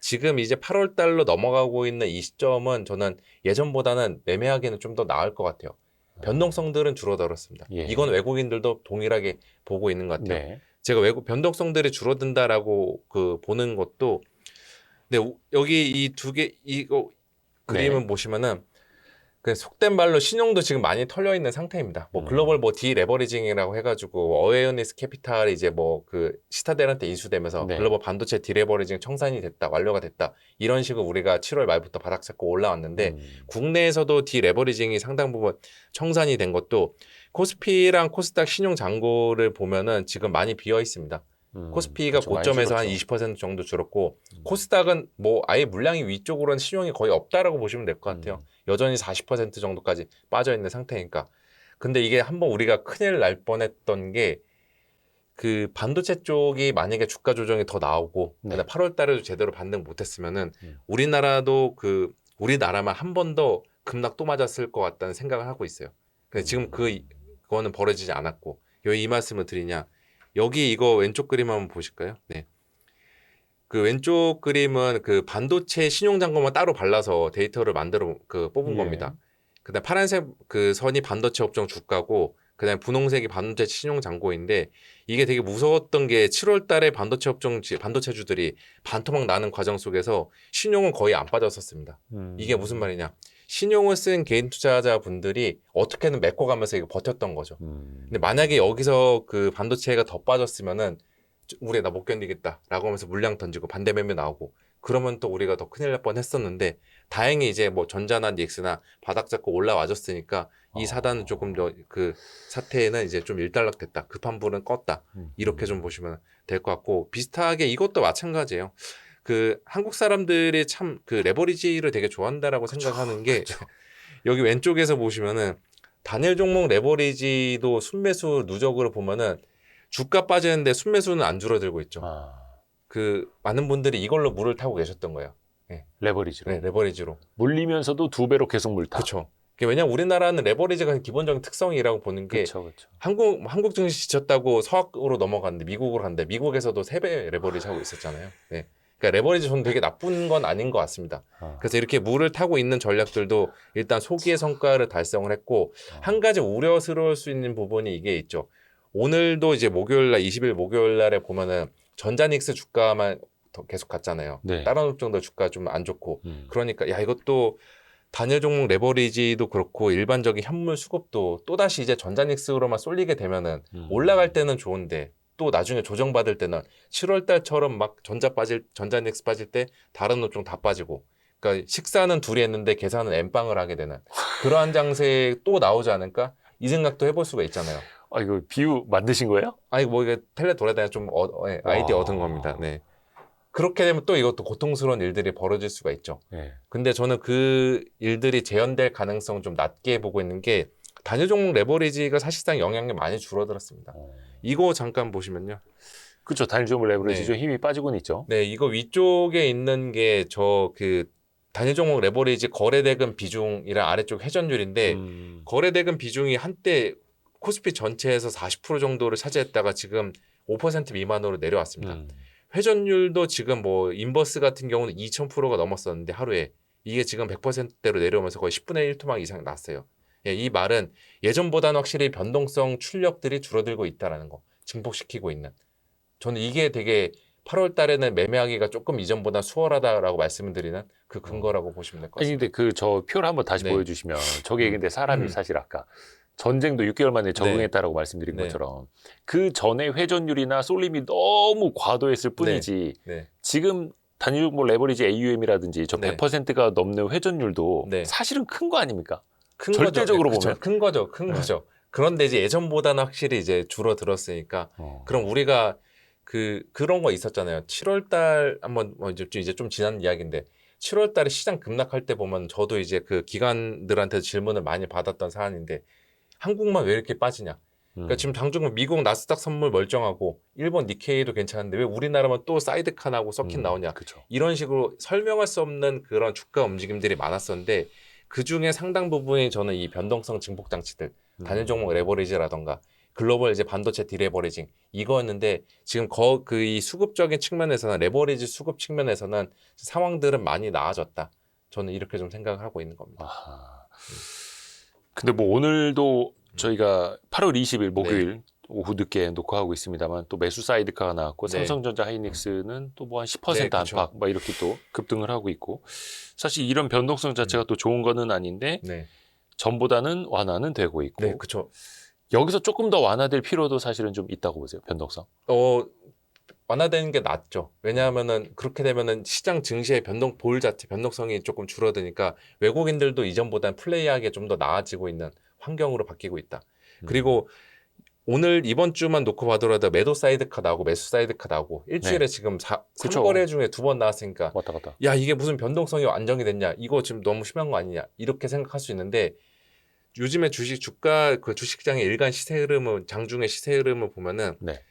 지금 이제 8월달로 넘어가고 있는 이 시점은 저는 예전보다는 매매하기는 좀 더 나을 것 같아요. 변동성들은 줄어들었습니다. 이건 외국인들도 동일하게 보고 있는 것 같아요. 제가 외국 변동성들이 줄어든다라고 그 보는 것도 근데 여기 이 두 개 이거 그림을 보시면은 그 속된 말로 신용도 지금 많이 털려 있는 상태입니다. 뭐 글로벌 뭐 디레버리징이라고 해가지고 어웨어니스 캐피탈이 이제 뭐 그 시타델한테 인수되면서 글로벌 반도체 디레버리징 청산이 됐다, 완료가 됐다 이런 식으로 우리가 7월 말부터 바닥 잡고 올라왔는데 국내에서도 디레버리징이 상당 부분 청산이 된 것도 코스피랑 코스닥 신용 잔고를 보면은 지금 많이 비어 있습니다. 코스피가 그렇죠. 많이 고점에서 한 줄었죠. 20% 정도 줄었고 코스닥은 뭐 아예 물량이 위쪽으로는 신용이 거의 없다라고 보시면 될 것 같아요. 여전히 40% 정도까지 빠져 있는 상태니까. 근데 이게 한번 우리가 큰일 날 뻔했던 게 그 반도체 쪽이 만약에 주가 조정이 더 나오고 네. 8월 달에도 제대로 반등 못했으면은 우리나라도 우리나라만 한 번 더 급락 또 맞았을 것 같다는 생각을 하고 있어요. 근데 지금 그거는 벌어지지 않았고 이 말씀을 드리냐? 여기 이거 왼쪽 그림 한번 보실까요? 네. 그 왼쪽 그림은 그 반도체 신용 잔고만 따로 발라서 데이터를 만들어 뽑은 예. 겁니다. 그다음 파란색 그 선이 반도체 업종 주가고 그다음 분홍색이 반도체 신용 잔고인데 이게 되게 무서웠던 게 7월 달에 반도체 업종 반도체주들이 반토막 나는 과정 속에서 신용은 거의 안 빠졌었습니다. 이게 무슨 말이냐? 신용을 쓴 개인 투자자분들이 어떻게든 메꿔가면서 이거 버텼던 거죠. 근데 만약에 여기서 그 반도체가 더 빠졌으면은 우리 나 못 견디겠다라고 하면서 물량 던지고 반대 매매 나오고 그러면 또 우리가 더 큰일 날 뻔했었는데 다행히 이제 뭐 전자나 닉스나 바닥 잡고 올라와줬으니까 이 사단은 조금 더 그 사태에는 이제 좀 일단락됐다. 급한 불은 껐다. 이렇게 좀 보시면 될 것 같고 비슷하게 이것도 마찬가지예요. 그 한국 사람들이 참 그 레버리지를 되게 좋아한다라고 생각하는 게 여기 왼쪽에서 보시면은 단일 종목 레버리지도 순매수 누적으로 보면은 주가 빠지는데 순매수는 안 줄어들고 있죠. 그 많은 분들이 이걸로 물을 타고 계셨던 거예요. 네. 레버리지로. 네, 레버리지로. 물리면서도 2배로 계속 물타. 그렇죠. 왜냐하면 우리나라는 레버리지가 기본적인 특성이라고 보는 게 그렇죠. 한국 증시 지쳤다고 서학으로 넘어갔는데 미국으로 갔는데 미국에서도 3배 레버리지 하고 있었잖아요. 네. 그러니까 레버리지 저는 되게 나쁜 건 아닌 것 같습니다. 그래서 이렇게 물을 타고 있는 전략들도 일단 소기의 성과를 달성을 했고 한 가지 우려스러울 수 있는 부분이 이게 있죠. 오늘도 이제 목요일 날 20일 목요일 날에 보면은 전자닉스 주가만 더 계속 갔잖아요. 네. 다른 업종도 주가 좀 안 좋고 그러니까 야 이것도 단일 종목 레버리지도 그렇고 일반적인 현물 수급도 또다시 이제 전자닉스로만 쏠리게 되면은 올라갈 때는 좋은데 또 나중에 조정받을 때는 7월 달처럼 막 전자닉스 빠질 때 다른 업종 다 빠지고 그러니까 식사는 둘이 했는데 계산은 엠빵을 하게 되는 그러한 장세에 또 나오지 않을까? 이 생각도 해볼 수가 있잖아요. 이거 비유 만드신 거예요? 아니 뭐 이게 텔레 돌아다녀 좀 아이디어 얻은 겁니다. 네. 그렇게 되면 또 이것도 고통스러운 일들이 벌어질 수가 있죠. 네. 근데 저는 그 일들이 재현될 가능성 좀 낮게 보고 있는 게 단일 종목 레버리지가 사실상 영향이 많이 줄어들었습니다. 이거 잠깐 보시면요. 그렇죠. 단일 종목 레버리지 네. 좀 힘이 빠지고는 있죠. 네, 이거 위쪽에 있는 게 저 그 단일 종목 레버리지 거래대금 비중이랑 아래쪽 회전율인데 거래대금 비중이 한때 코스피 전체에서 40% 정도를 차지했다가 지금 5% 미만으로 내려왔습니다. 회전율도 지금 뭐 인버스 같은 경우는 2000%가 넘었었는데 하루에 이게 지금 100%대로 내려오면서 거의 10분의 1 토막 이상 났어요. 예, 이 말은 예전보다는 확실히 변동성 출력들이 줄어들고 있다는 거 증폭시키고 있는. 저는 이게 되게 8월 달에는 매매하기가 조금 이전보다 수월하다라고 말씀을 드리는 그 근거라고 보시면 될 것 아니 같습니다. 근데 저 표를 한번 다시 네. 보여주시면 저게 근데 사람이 사실 아까 전쟁도 6개월 만에 적응했다라고 말씀드린 네. 것처럼 그 전에 회전율이나 쏠림이 너무 과도했을 뿐이지 네. 지금 단일 종목 레버리지 AUM이라든지 저 네. 100%가 넘는 회전율도 네. 사실은 큰 거 아닙니까? 큰 절대적으로 거죠. 보면. 큰 거죠. 큰 거죠. 그런데 이제 예전보다는 확실히 이제 줄어들었으니까 그럼 우리가 그런 거 있었잖아요. 7월 달 한번 이제 좀 지난 이야기인데 7월 달에 시장 급락할 때 보면 저도 이제 그 기관들한테 질문을 많이 받았던 사안인데 한국만 왜 이렇게 빠지냐. 그러니까 지금 장중은 미국 나스닥 선물 멀쩡하고 일본 니케이도 괜찮은데 왜 우리나라만 또 사이드칸하고 서킷 나오냐. 그쵸. 이런 식으로 설명할 수 없는 그런 주가 움직임들이 많았었는데 그중에 상당 부분이 저는 이 변동성 증폭 장치들 단일 종목 레버리지라던가 글로벌 이제 반도체 디레버리징 이거였는데 지금 이 수급적인 측면에서는 레버리지 수급 측면에서는 상황들은 많이 나아졌다. 저는 이렇게 좀 생각을 하고 있는 겁니다. 아하. 근데 뭐 오늘도 저희가 8월 20일 목요일 오후 늦게 녹화하고 있습니다만 또 매수 사이드카가 나왔고 네. 삼성전자 하이닉스는 또 뭐 한 10% 네, 그쵸. 안팎 막 이렇게 또 급등을 하고 있고 사실 이런 변동성 자체가 또 좋은 거는 아닌데 네, 전보다는 완화는 되고 있고 네, 그렇죠. 여기서 조금 더 완화될 필요도 사실은 좀 있다고 보세요. 변동성. 완화되는 게 낫죠. 왜냐하면은 그렇게 되면은 시장 증시의 변동성이 조금 줄어드니까 외국인들도 이전보다는 플레이하기에 좀 더 나아지고 있는 환경으로 바뀌고 있다. 그리고 오늘 이번 주만 놓고 봐더라도 매도 사이드카 나오고 매수 사이드카 나오고 일주일에 지금 그쵸. 3거래 중에 2번 나왔으니까 왔다 갔다. 야 이게 무슨 변동성이 안정이 됐냐 이거 지금 너무 심한 거 아니냐 이렇게 생각할 수 있는데 요즘에 주가 그 주식시장의 일간 시세 흐름은 장중의 시세 흐름을 보면은 네.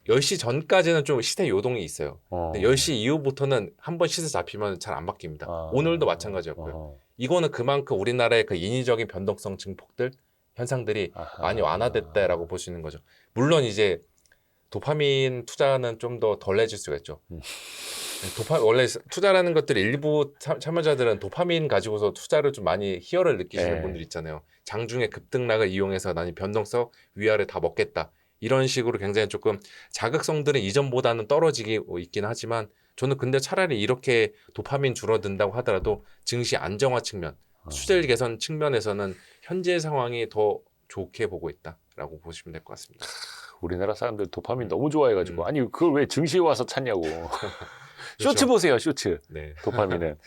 10시 전까지는 좀 시세 요동이 있어요. 근데 10시 이후부터는 한번 시세 잡히면 잘 안 바뀝니다. 오늘도 마찬가지였고요. 이거는 그만큼 우리나라의 그 인위적인 변동성 증폭들 현상들이 많이 완화됐다라고 볼 수 있는 거죠. 물론 이제 도파민 투자는 좀 더 덜해질 수가 있죠. 원래 투자라는 것들이 일부 참여자들은 도파민 가지고서 투자를 좀 많이 희열을 느끼시는 분들 있잖아요. 장중에 급등락을 이용해서 나는 변동성 위아래 다 먹겠다. 이런 식으로 굉장히 조금 자극성들은 이전보다는 떨어지고 있긴 하지만 저는 근데 차라리 이렇게 도파민 줄어든다고 하더라도 증시 안정화 측면, 수질 개선 측면에서는 현재 상황이 더 좋게 보고 있다라고 보시면 될 것 같습니다. 우리나라 사람들 도파민 너무 좋아해가지고 아니 그걸 왜 증시에 와서 찾냐고. 쇼츠 그렇죠. 보세요, 쇼츠. 네. 도파민은.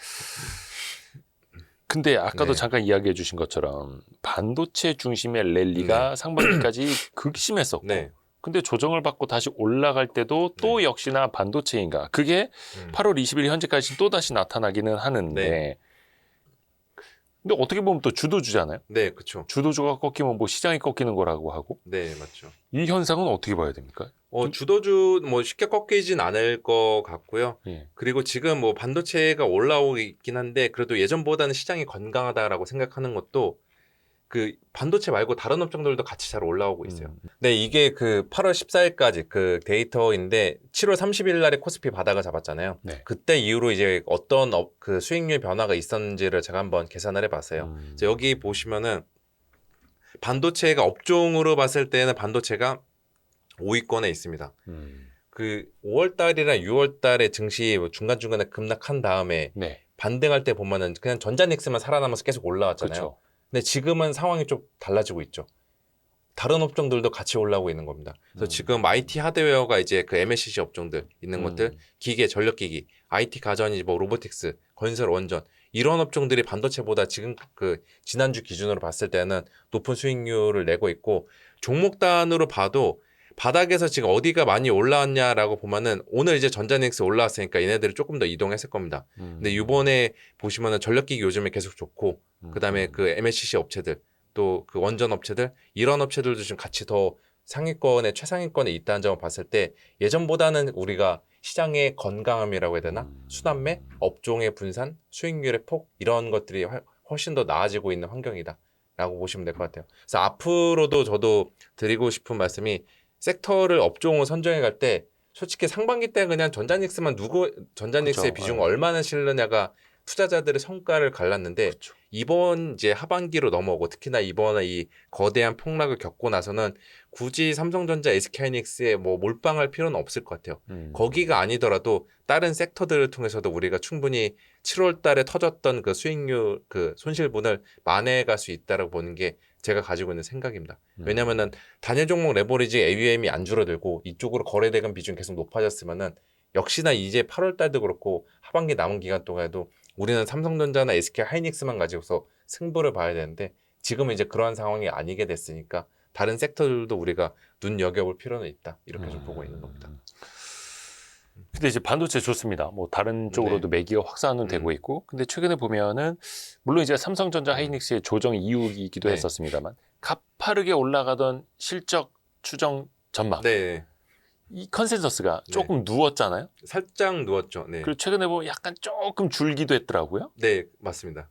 근데 아까도 네. 잠깐 이야기해 주신 것처럼 반도체 중심의 랠리가 상반기까지 극심했었고 네. 근데 조정을 받고 다시 올라갈 때도 또 역시나 반도체인가. 그게 8월 20일 현재까지 또다시 나타나기는 하는데 네. 근데 어떻게 보면 또 주도주잖아요. 네, 그렇죠. 주도주가 꺾이면 뭐 시장이 꺾이는 거라고 하고 네, 맞죠. 이 현상은 어떻게 봐야 됩니까? 주도주 뭐 쉽게 꺾이진 않을 것 같고요. 예. 그리고 지금 뭐 반도체가 올라오고 있긴 한데 그래도 예전보다는 시장이 건강하다라고 생각하는 것도 그 반도체 말고 다른 업종들도 같이 잘 올라오고 있어요. 네, 이게 그 8월 14일까지 그 데이터인데 7월 30일 날에 코스피 바닥을 잡았잖아요. 네. 그때 이후로 이제 어떤 그 수익률 변화가 있었는지를 제가 한번 계산을 해봤어요. 그래서 여기 보시면은 반도체가 업종으로 봤을 때는 반도체가 5위권에 있습니다. 그 5월 달이랑 6월 달에 증시 중간중간에 급락한 다음에 네. 반등할 때 보면은 그냥 전자닉스만 살아남아서 계속 올라왔잖아요. 그렇죠. 근데 지금은 상황이 좀 달라지고 있죠. 다른 업종들도 같이 올라오고 있는 겁니다. 그래서 지금 IT 하드웨어가 이제 그 MLCC 업종들 있는 것들, 기계, 전력기기, IT 가전이 뭐 로보틱스, 건설, 원전 이런 업종들이 반도체보다 지금 그 지난주 기준으로 봤을 때는 높은 수익률을 내고 있고 종목 단으로 봐도 바닥에서 지금 어디가 많이 올라왔냐라고 보면은 오늘 이제 전자닉스 올라왔으니까 얘네들이 조금 더 이동했을 겁니다. 근데 이번에 보시면은 전력기기 요즘에 계속 좋고 그다음에 그 MLCC 업체들 또 그 원전 업체들 이런 업체들도 지금 같이 더 상위권에 최상위권에 있다는 점을 봤을 때 예전보다는 우리가 시장의 건강함이라고 해야 되나 순환매, 업종의 분산, 수익률의 폭 이런 것들이 훨씬 더 나아지고 있는 환경이다라고 보시면 될 것 같아요. 그래서 앞으로도 저도 드리고 싶은 말씀이 섹터를 업종을 선정해 갈 때 솔직히 상반기 때 그냥 전자닉스의 그렇죠. 비중을 얼마나 실느냐가 투자자들의 성과를 갈랐는데 그렇죠. 이번 이제 하반기로 넘어오고 특히나 이번에 이 거대한 폭락을 겪고 나서는 굳이 삼성전자, SK하이닉스에 뭐 몰빵할 필요는 없을 것 같아요. 거기가 아니더라도 다른 섹터들을 통해서도 우리가 충분히 7월 달에 터졌던 그 수익률 그 손실분을 만회해갈 수 있다라고 보는 게 제가 가지고 있는 생각입니다. 왜냐면은 단일 종목 레버리지 AUM이 안 줄어들고 이쪽으로 거래대금 비중 계속 높아졌으면은 역시나 이제 8월 달도 그렇고 하반기 남은 기간 동안에도 우리는 삼성전자나 SK하이닉스만 가지고서 승부를 봐야 되는데 지금은 이제 그러한 상황이 아니게 됐으니까 다른 섹터들도 우리가 눈여겨볼 필요는 있다. 이렇게 좀 보고 있는 겁니다. 근데 이제 반도체 좋습니다. 뭐 다른 쪽으로도 매기가 확산은 되고 있고, 근데 최근에 보면은 물론 이제 삼성전자, 하이닉스의 조정 이후이기도 했었습니다만 가파르게 올라가던 실적 추정 전망, 이 컨센서스가 조금 누웠잖아요. 살짝 누웠죠. 네. 그리고 최근에 보면 약간 조금 줄기도 했더라고요. 네, 맞습니다.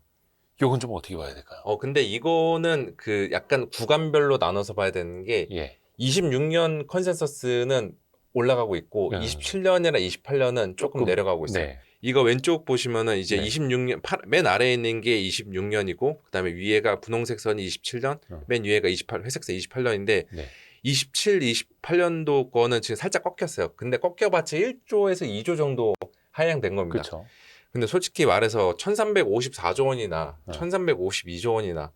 이건 좀 어떻게 봐야 될까요? 근데 이거는 그 약간 구간별로 나눠서 봐야 되는 게 26년 컨센서스는 올라가고 있고 27년이나 28년은 조금 내려가고 있어요. 이거 왼쪽 보시면은 이제 26년 맨 아래에 있는 게 26년이고 그다음에 위에가 분홍색 선이 27년, 맨 위에가 회색색 28년인데 27, 28년도 거는 지금 살짝 꺾였어요. 근데 꺾여봤자 1조에서 2조 정도 하향된 겁니다. 그렇죠. 근데 솔직히 말해서 1354조 원이나 1352조 원이나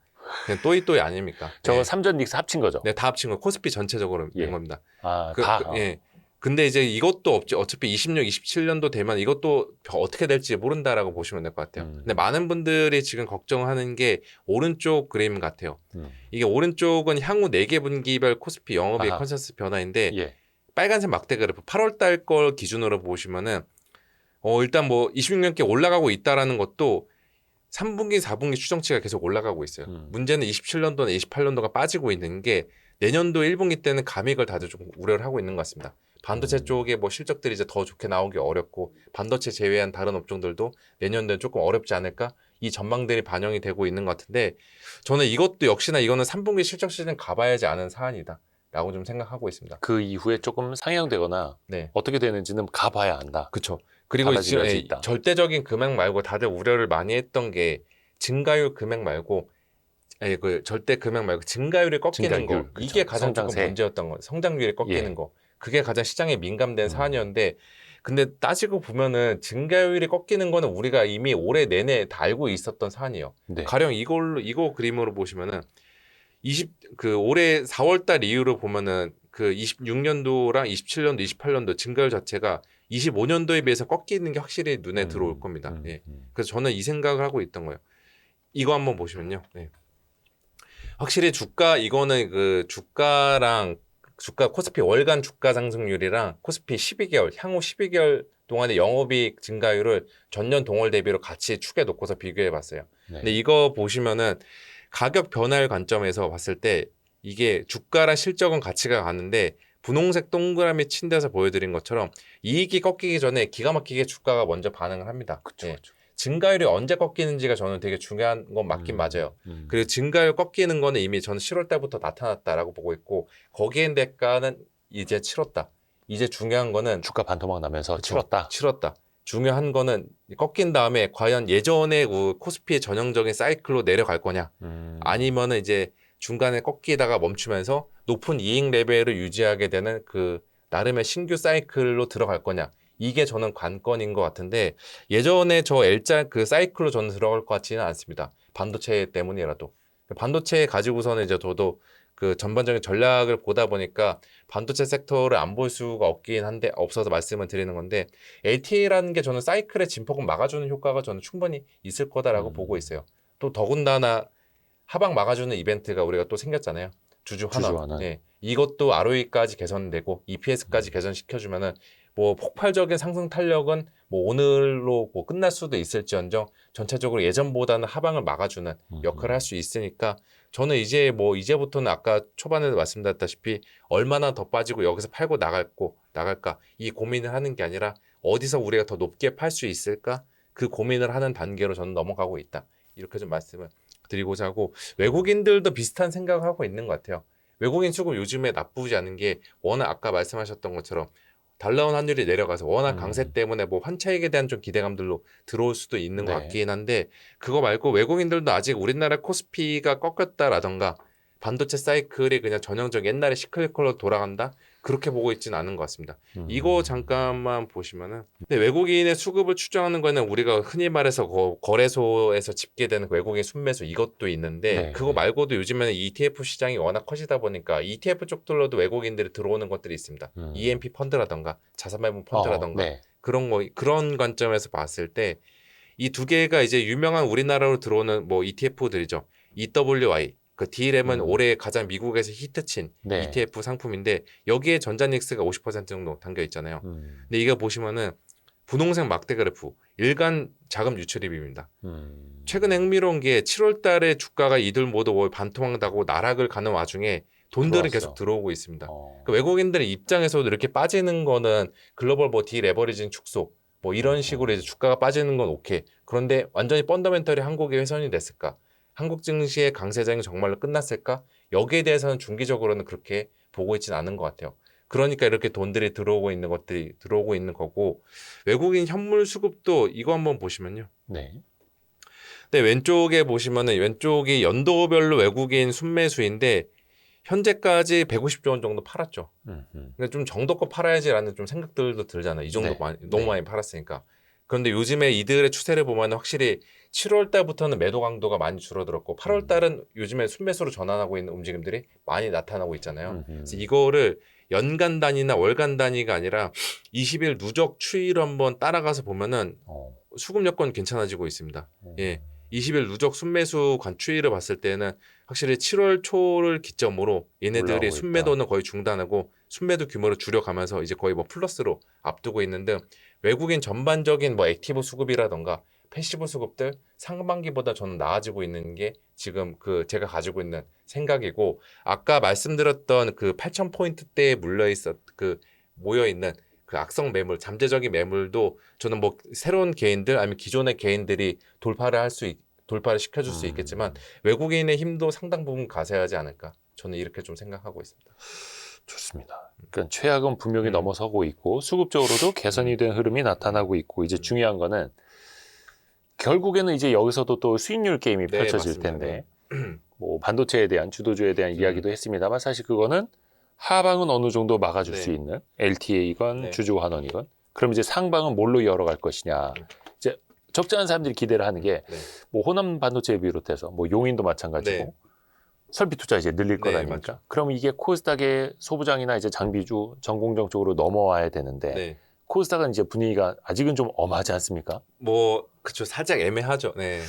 그냥 또이 아닙니까? 저거 삼전 닉스 합친 거죠? 네, 다 합친 거 코스피 전체적으로 된 겁니다. 다. 예. 근데 이제 이것도 없지. 어차피 26, 27년도 되면 이것도 어떻게 될지 모른다라고 보시면 될 것 같아요. 근데 많은 분들이 지금 걱정하는 게 오른쪽 그림 같아요. 이게 오른쪽은 향후 4개 분기별 코스피 영업이익 컨센서스 변화인데 예. 빨간색 막대 그래프 8월 달 걸 기준으로 보시면은 일단 뭐 26년께 올라가고 있다라는 것도 3분기, 4분기 추정치가 계속 올라가고 있어요. 문제는 27년도나 28년도가 빠지고 있는 게 내년도 1분기 때는 감히 이걸 다들 좀 우려를 하고 있는 것 같습니다. 반도체 쪽에 뭐 실적들이 이제 더 좋게 나오기 어렵고 반도체 제외한 다른 업종들도 내년도에 조금 어렵지 않을까? 이 전망들이 반영이 되고 있는 것 같은데 저는 이것도 역시나 이거는 3분기 실적 시즌 가봐야지 아는 사안이다. 라고 좀 생각하고 있습니다. 그 이후에 조금 상향되거나 네. 어떻게 되는지는 가봐야 안다. 그렇죠. 그리고 지금 절대적인 금액 말고 다들 우려를 많이 했던 게 증가율 금액 말고 그 절대 금액 말고 증가율이 꺾이는 거 그쵸. 이게 가장 조금 성장세. 문제였던 거. 성장률이 꺾이는 예. 거. 그게 가장 시장에 민감된 사안이었는데 근데 따지고 보면은 증가율이 꺾이는 거는 우리가 이미 올해 내내 다 알고 있었던 사안이에요. 네. 가령 이거 그림으로 보시면은 올해 4월 달 이후로 보면은 그 26년도랑 27년도, 28년도 증가율 자체가 25년도에 비해서 꺾이는 게 확실히 눈에 들어올 겁니다. 예. 그래서 저는 이 생각을 하고 있던 거예요. 이거 한번 보시면요. 예. 확실히 이거는 그 주가 코스피 월간 주가 상승률이랑 코스피 12개월, 향후 12개월 동안의 영업이익 증가율을 전년 동월 대비로 같이 축에 놓고서 비교해 봤어요. 네. 근데 이거 보시면은 가격 변화율 관점에서 봤을 때 이게 주가랑 실적은 가치가 가는데 분홍색 동그라미 친 데서 보여드린 것처럼 이익이 꺾이기 전에 기가 막히게 주가가 먼저 반응을 합니다. 그쵸, 예. 그쵸. 증가율이 언제 꺾이는지가 저는 되게 중요한 건 맞긴 맞아요. 그리고 증가율 꺾이는 거는 이미 저는 7월 달부터 나타났다라고 보고 있고 거기에 대가는 이제 치렀다. 이제 중요한 거는 주가 반토막 나면서 그쵸, 치렀다. 중요한 거는 꺾인 다음에 과연 예전의 그 코스피의 전형적인 사이클로 내려갈 거냐 아니면은 이제 중간에 꺾이다가 멈추면서 높은 이익 레벨을 유지하게 되는 그 나름의 신규 사이클로 들어갈 거냐 이게 저는 관건인 것 같은데 예전에 저 L자 그 사이클로 저는 들어갈 것 같지는 않습니다. 반도체 때문이라도 반도체 가지고서는 이제 저도 그 전반적인 전략을 보다 보니까 반도체 섹터를 안 볼 수가 없어서 말씀을 드리는 건데 LTA라는 게 저는 사이클의 진폭을 막아주는 효과가 저는 충분히 있을 거다라고 보고 있어요. 또 더군다나 하방 막아주는 이벤트가 우리가 또 생겼잖아요. 주주환원. 네. 이것도 ROE까지 개선되고 EPS까지 개선시켜주면은 뭐 폭발적인 상승 탄력은 뭐 오늘로 뭐 끝날 수도 있을지언정 전체적으로 예전보다는 하방을 막아주는 역할을 할 수 있으니까 저는 이제부터는 아까 초반에도 말씀드렸다시피 얼마나 더 빠지고 여기서 팔고 나갈까 이 고민을 하는 게 아니라 어디서 우리가 더 높게 팔 수 있을까 그 고민을 하는 단계로 저는 넘어가고 있다. 이렇게 좀 말씀을 드리고자 하고 외국인들도 비슷한 생각을 하고 있는 것 같아요. 외국인 수급 요즘에 나쁘지 않은 게 워낙 아까 말씀하셨던 것처럼 달러원 환율이 내려가서 워낙 강세 때문에 뭐 환차익에 대한 좀 기대감들로 들어올 수도 있는 것 같긴 한데 그거 말고 외국인들도 아직 우리나라 코스피가 꺾였다라던가 반도체 사이클이 그냥 전형적 옛날에 시클리컬로 돌아간다 그렇게 보고 있지는 않은 것 같습니다. 이거 잠깐만 보시면은 근데 외국인의 수급을 추정하는 거는 우리가 흔히 말해서 거래소에서 집계되는 외국인 순매수 이것도 있는데 그거 말고도 요즘에는 ETF 시장이 워낙 커지다 보니까 ETF 쪽들로도 외국인들이 들어오는 것들이 있습니다. EMP 펀드라던가 자산매매 펀드라던가 그런 관점에서 봤을 때 이 두 개가 이제 유명한 우리나라로 들어오는 뭐 ETF들이죠. EWI 그 DRAM은 올해 가장 미국에서 히트친 ETF 상품인데 여기에 전자닉스가 50% 정도 담겨 있잖아요. 근데 이거 보시면은 분홍색 막대 그래프 일간 자금 유출입입니다. 최근에 흥미로운 게 7월 달에 주가가 이들 모두 반토막 나고 나락을 가는 와중에 돈들은 계속 들어오고 있습니다. 그러니까 외국인들의 입장에서도 이렇게 빠지는 거는 글로벌 뭐 디레버리징 축소 뭐 이런 식으로 이제 주가가 빠지는 건 오케이. 그런데 완전히 펀더멘털이 한국에 훼손이 됐을까? 한국 증시의 강세장이 정말로 끝났을까? 여기에 대해서는 중기적으로는 그렇게 보고 있지는 않은 것 같아요. 그러니까 이렇게 돈들이 들어오고 있는 것들이 들어오고 있는 거고 외국인 현물 수급도 이거 한번 보시면요. 네. 근데 왼쪽에 보시면은 왼쪽이 연도별로 외국인 순매수인데 현재까지 150조 원 정도 팔았죠. 근데 좀 정도껏 팔아야지라는 좀 생각들도 들잖아요. 이 정도 너무 많이 팔았으니까. 그런데 요즘에 이들의 추세를 보면 확실히 7월 달부터는 매도 강도가 많이 줄어들었고 8월 달은 요즘에 순매수로 전환하고 있는 움직임들이 많이 나타나고 있잖아요. 그래서 이거를 연간 단위나 월간 단위가 아니라 20일 누적 추이로 한번 따라가서 보면은 수급 여건 괜찮아지고 있습니다. 예. 20일 누적 순매수 관추이를 봤을 때는 확실히 7월 초를 기점으로 얘네들이 올라오고 순매도는 거의 중단하고 순매도 규모를 줄여가면서 이제 거의 뭐 플러스로 앞두고 있는데 외국인 전반적인 뭐 액티브 수급이라던가 패시브 수급들 상반기보다 저는 나아지고 있는 게 지금 그 제가 가지고 있는 생각이고 아까 말씀드렸던 그 8,000포인트대에 모여 있는 그 악성 매물, 잠재적인 매물도 저는 뭐 새로운 개인들 아니면 기존의 개인들이 돌파를 시켜줄 수 있겠지만 외국인의 힘도 상당 부분 가세하지 않을까 저는 이렇게 좀 생각하고 있습니다. 좋습니다. 그러니까 최악은 분명히 넘어서고 있고 수급적으로도 개선이 된 흐름이 나타나고 있고 이제 중요한 거는 결국에는 이제 여기서도 또 수익률 게임이 네, 펼쳐질 맞습니다. 텐데 뭐 반도체에 대한 주도주에 대한 이야기도 했습니다만 사실 그거는 하방은 어느 정도 막아줄 네. 수 있는 LTA건 네. 주주 환원이건 그럼 이제 상방은 뭘로 열어갈 것이냐 이제 적잖은 사람들이 기대를 하는 게 뭐 호남 반도체에 비롯해서 뭐 용인도 마찬가지고 네. 설비 투자 이제 늘릴 것 네, 아닙니까? 맞죠. 그럼 이게 코스닥의 소부장이나 이제 장비주 전공정 쪽으로 넘어와야 되는데 네. 코스닥은 이제 분위기가 아직은 좀 엄하지 않습니까? 뭐 그쵸 살짝 애매하죠. 네.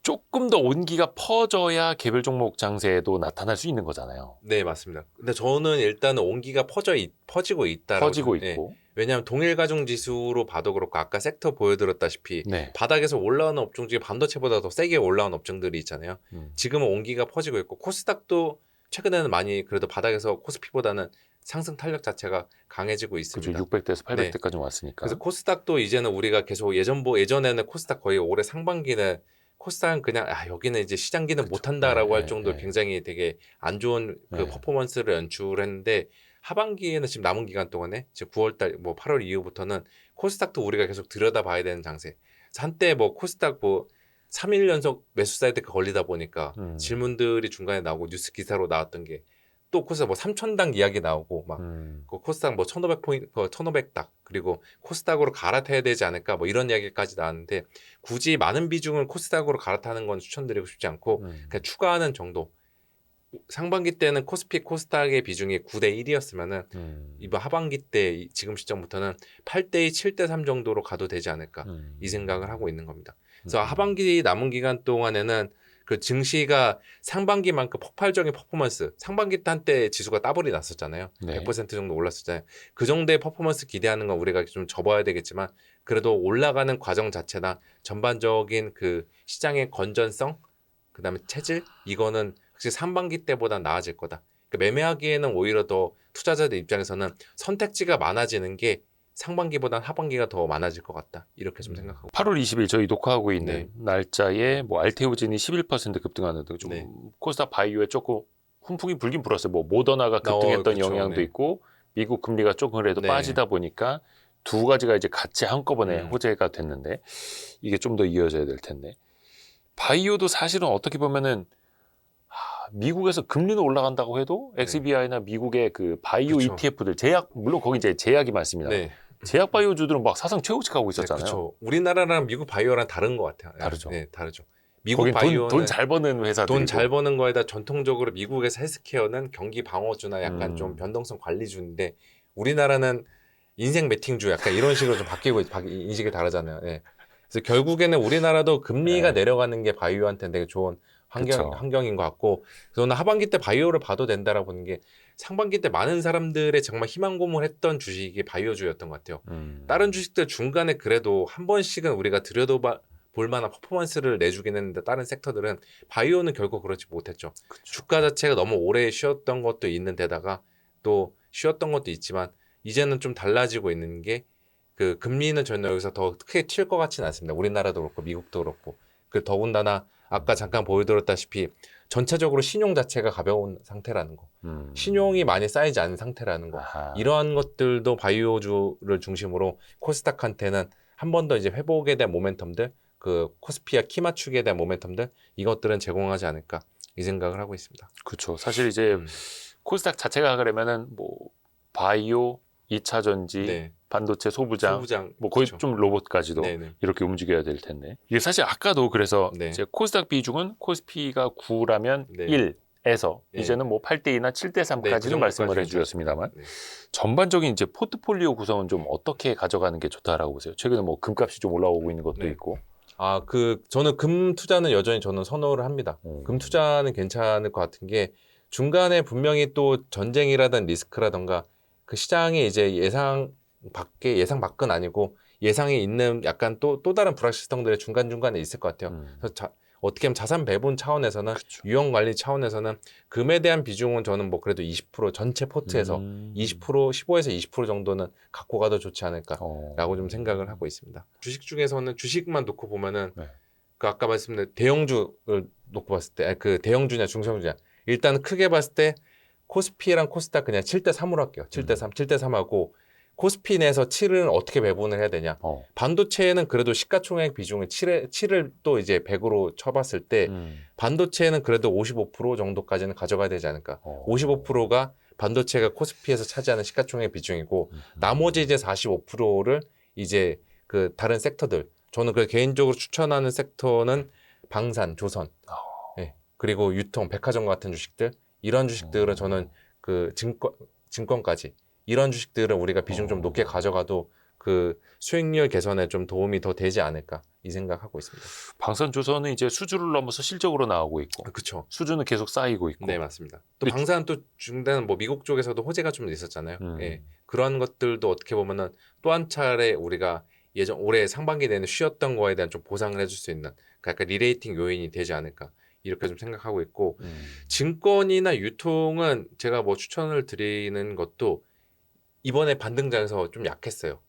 조금 더 온기가 퍼져야 개별 종목 장세에도 나타날 수 있는 거잖아요. 네, 맞습니다. 근데 저는 일단은 온기가 퍼지고 있다라고 퍼지고 네. 있고. 왜냐하면 동일 가중 지수로 봐도 그렇고 아까 섹터 보여드렸다시피 네. 바닥에서 올라오는 업종 중에 반도체보다 더 세게 올라온 업종들이 있잖아요. 지금은 온기가 퍼지고 있고 코스닥도 최근에는 많이 그래도 바닥에서 코스피보다는 상승 탄력 자체가 강해지고 있습니다. 그렇죠. 600대에서 네. 800대까지 왔으니까. 그래서 코스닥도 이제는 우리가 계속 예전에는 코스닥 거의 올해 상반기는 코스닥은 그냥 여기는 이제 시장기는 못한다라고 할 정도로 굉장히 되게 안 좋은 그 퍼포먼스를 연출했는데 하반기에는 지금 남은 기간 동안에 지금 9월달 뭐 8월 이후부터는 코스닥도 우리가 계속 들여다봐야 되는 장세. 그래서 한때 뭐 코스닥 뭐 3일 연속 매수 사이드가 걸리다 보니까 질문들이 중간에 나오고 뉴스 기사로 나왔던 게 또 코스닥 뭐 3,000당 이야기 나오고 막 그 코스닥 뭐 1,500포인트, 1,500당 그리고 코스닥으로 갈아타야 되지 않을까 뭐 이런 이야기까지 나왔는데 굳이 많은 비중을 코스닥으로 갈아타는 건 추천드리고 싶지 않고 그냥 추가하는 정도. 상반기 때는 코스닥의 비중이 9대 1이었으면은 이번 하반기 때 지금 시점부터는 8대 2, 7대 3 정도로 가도 되지 않을까 이 생각을 하고 있는 겁니다. 그래서 하반기 남은 기간 동안에는 그 증시가 상반기만큼 폭발적인 퍼포먼스, 상반기 때 한때 지수가 따블이 났었잖아요. 네. 100% 정도 올랐었잖아요. 그 정도의 퍼포먼스 기대하는 건 우리가 좀 접어야 되겠지만 그래도 올라가는 과정 자체나 전반적인 그 시장의 건전성, 그다음에 체질 이거는 확실히 상반기 때보다 나아질 거다. 그러니까 매매하기에는 오히려 더 투자자들 입장에서는 선택지가 많아지는 게 상반기보다 하반기가 더 많아질 것 같다. 이렇게 좀 생각하고. 8월 20일 저희 녹화하고 있는 네. 날짜에 뭐 알테오진이 11% 급등하는 등 좀 네. 코스닥 바이오에 조금 훈풍이 불긴 불었어요. 뭐 모더나가 급등했던 그쵸, 영향도 네. 있고 미국 금리가 조금 그래도 네. 빠지다 보니까 두 가지가 이제 같이 한꺼번에 호재가 됐는데 이게 좀 더 이어져야 될 텐데 바이오도 사실은 어떻게 보면은 미국에서 금리는 올라간다고 해도 XBI나 미국의 그 바이오 그쵸. ETF들 제약 물론 거기 이제 제약이 많습니다. 네. 제약 바이오주들은 막 사상 최고치 가고 네, 있었잖아요. 그렇죠. 우리나라랑 미국 바이오랑 다른 것 같아요. 다르죠. 네, 다르죠. 미국 거긴 바이오는 돈 잘 버는 회사들이고 돈 잘 버는 거에다 전통적으로 미국에서 헬스케어는 경기 방어주나 약간 좀 변동성 관리주인데 우리나라는 인생 매팅주 약간 이런 식으로 좀 인식이 다르잖아요. 네. 그래서 결국에는 우리나라도 금리가 내려가는 게 바이오한테 되게 좋은 환경인 것 같고 저는 하반기 때 바이오를 봐도 된다라고 보는 게 상반기 때 많은 사람들의 정말 희망 고문했던 주식이 바이오주였던 것 같아요. 다른 주식들 중간에 그래도 한 번씩은 우리가 볼 만한 퍼포먼스를 내주긴 했는데 다른 섹터들은 바이오는 결국 그렇지 못했죠. 그쵸. 주가 자체가 너무 오래 쉬었던 것도 있는 데다가 또 쉬었던 것도 있지만 이제는 좀 달라지고 있는 게 그 금리는 저는 여기서 더 크게 튈 것 같지는 않습니다. 우리나라도 그렇고 미국도 그렇고 그 더군다나 아까 잠깐 보여드렸다시피 전체적으로 신용 자체가 가벼운 상태라는 거, 신용이 많이 쌓이지 않은 상태라는 거, 이러한 것들도 바이오주를 중심으로 코스닥한테는 한 번 더 이제 회복에 대한 모멘텀들, 그 코스피와 키 맞추기에 대한 모멘텀들 이것들은 제공하지 않을까 이 생각을 하고 있습니다. 그렇죠. 사실 이제 코스닥 자체가 그러면은 뭐 바이오 2차 전지, 네. 반도체 소부장, 뭐 거의 그렇죠. 좀 로봇까지도 네네. 이렇게 움직여야 될 텐데. 이게 사실 아까도 그래서 네. 이제 코스닥 비중은 코스피가 9라면 네. 1에서 네. 이제는 뭐 8대2나 7대3까지는 네, 그 말씀을 정도까지는 해주셨습니다만 네. 전반적인 이제 포트폴리오 구성은 좀 어떻게 가져가는 게 좋다라고 보세요? 최근에 뭐 금값이 좀 올라오고 있는 것도 네. 있고. 저는 금 투자는 여전히 저는 선호를 합니다. 금 투자는 괜찮을 것 같은 게 중간에 분명히 또 전쟁이라든 리스크라던가 그 시장이 이제 예상 밖은 아니고 예상이 있는 약간 또 다른 불확실성들이 중간중간에 있을 것 같아요. 그래서 어떻게 하면 자산 배분 차원에서는 그쵸. 유형 관리 차원에서는 금에 대한 비중은 저는 뭐 그래도 20% 전체 포트에서 20% 15에서 20% 정도는 갖고 가도 좋지 않을까라고 좀 생각을 하고 있습니다. 주식 중에서는 주식만 놓고 보면은 네. 그 아까 말씀드린 대형주를 놓고 봤을 때 그 대형주냐 중소형주냐 일단 크게 봤을 때 코스피랑 코스닥 그냥 7대3으로 할게요. 7대3, 7대3하고 코스피 내에서 7은 어떻게 배분을 해야 되냐. 반도체는 그래도 시가총액 비중을 7을 또 이제 100으로 쳐봤을 때 반도체는 그래도 55% 정도까지는 가져가야 되지 않을까. 55%가 반도체가 코스피에서 차지하는 시가총액 비중이고 나머지 이제 45%를 이제 그 다른 섹터들 저는 그 개인적으로 추천하는 섹터는 방산, 조선, 예. 그리고 유통, 백화점 같은 주식들 이런 주식들은 저는 그 증권까지 이런 주식들은 우리가 비중 좀 높게 가져가도 그 수익률 개선에 좀 도움이 더 되지 않을까 이 생각하고 있습니다. 방산조선은 이제 수주를 넘어서 실적으로 나오고 있고, 그렇죠. 수주는 계속 쌓이고 있고. 네, 맞습니다. 또 방산 또 중대는 뭐 미국 쪽에서도 호재가 좀 있었잖아요. 예. 그런 것들도 어떻게 보면은 또 한 차례 우리가 올해 상반기 내내 쉬었던 거에 대한 좀 보상을 해줄 수 있는 약간 리레이팅 요인이 되지 않을까 이렇게 좀 생각하고 있고 증권이나 유통은 제가 뭐 추천을 드리는 것도 이번에 반등장에서 좀 약했어요.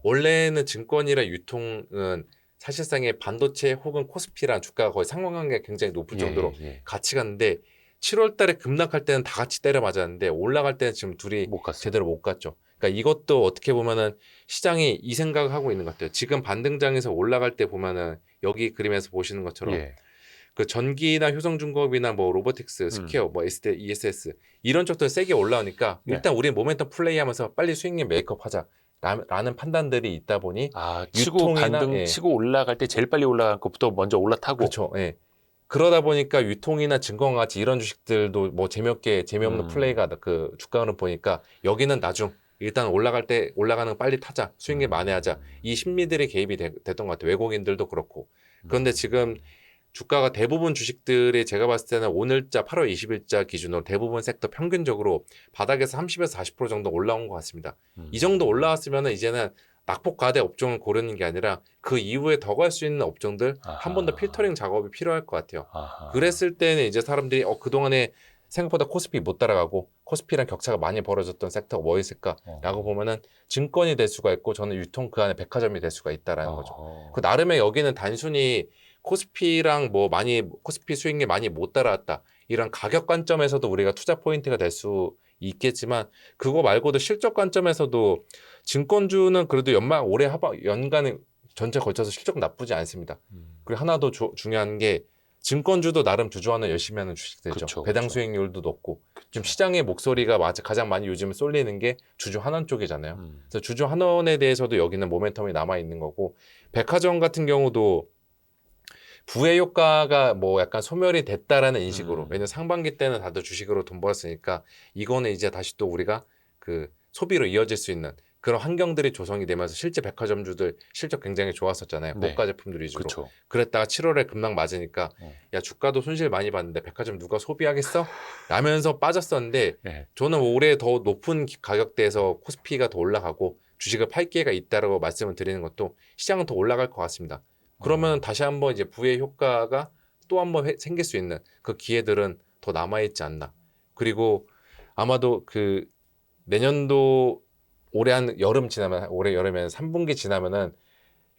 원래는 증권이나 유통은 사실상의 반도체 혹은 코스피랑 주가가 거의 상관관계가 굉장히 높을 정도로 같이 갔는데 7월 달에 급락할 때는 다 같이 때려 맞았는데 올라갈 때는 지금 둘이 제대로 못 갔죠. 그러니까 이것도 어떻게 보면은 시장이 이 생각을 하고 있는 것 같아요. 지금 반등장에서 올라갈 때 보면은 여기 그림에서 보시는 것처럼 그 전기나 효성중공업이나 뭐 로보틱스, 스퀘어, 뭐 ESS 이런 쪽들 세게 올라오니까 일단 우리는 모멘텀 플레이하면서 빨리 수익률 메이크업하자. 라는 판단들이 있다 보니 치고 반등 치고 올라갈 때 제일 빨리 올라간 것부터 먼저 올라타고 그렇죠. 예. 그러다 보니까 유통이나 증권 같이 이런 주식들도 뭐 재미없는 플레이가 그 주가를 보니까 여기는 나중 일단 올라가는 거 빨리 타자 수익률 만회하자 이 심리들이 개입이 됐던 것 같아요. 외국인들도 그렇고 그런데 지금 주가가 대부분 주식들이 제가 봤을 때는 오늘자 8월 20일자 기준으로 대부분 섹터 평균적으로 바닥에서 30에서 40% 정도 올라온 것 같습니다. 이 정도 올라왔으면 이제는 낙폭과대 업종을 고르는 게 아니라 그 이후에 더 갈 수 있는 업종들 한 번 더 필터링 작업이 필요할 것 같아요. 그랬을 때는 이제 사람들이 그동안에 생각보다 코스피 못 따라가고 코스피랑 격차가 많이 벌어졌던 섹터가 뭐 있을까라고 보면은 증권이 될 수가 있고 저는 유통 그 안에 백화점이 될 수가 있다라는 거죠. 그 나름의 여기는 단순히 코스피랑 코스피 수익률 많이 못 따라왔다. 이런 가격 관점에서도 우리가 투자 포인트가 될 수 있겠지만 그거 말고도 실적 관점에서도 증권주는 그래도 올해 연간에 전체 걸쳐서 실적 나쁘지 않습니다. 그리고 하나 더 중요한 게 증권주도 나름 주주환원 열심히 하는 주식들이죠. 배당 수익률도 높고 지금 시장의 목소리가 가장 많이 요즘 쏠리는 게 주주환원 쪽이잖아요. 그래서 주주환원에 대해서도 여기는 모멘텀이 남아 있는 거고 백화점 같은 경우도 부의 효과가 뭐 약간 소멸이 됐다라는 인식으로 왜냐면 상반기 때는 다들 주식으로 돈 벌었으니까 이거는 이제 다시 또 우리가 그 소비로 이어질 수 있는 그런 환경들이 조성이 되면서 실제 백화점주들 실적 굉장히 좋았었잖아요. 고가 제품들 위주로. 그쵸. 그랬다가 7월에 급락 맞으니까 야 주가도 손실 많이 봤는데 백화점 누가 소비하겠어? 라면서 빠졌었는데 저는 올해 더 높은 가격대에서 코스피가 더 올라가고 주식을 팔 기회가 있다라고 말씀을 드리는 것도 시장은 더 올라갈 것 같습니다. 그러면 다시 한번 이제 부의 효과가 또 한번 생길 수 있는 그 기회들은 더 남아있지 않나. 그리고 아마도 그 내년도 올해 여름에는 3분기 지나면은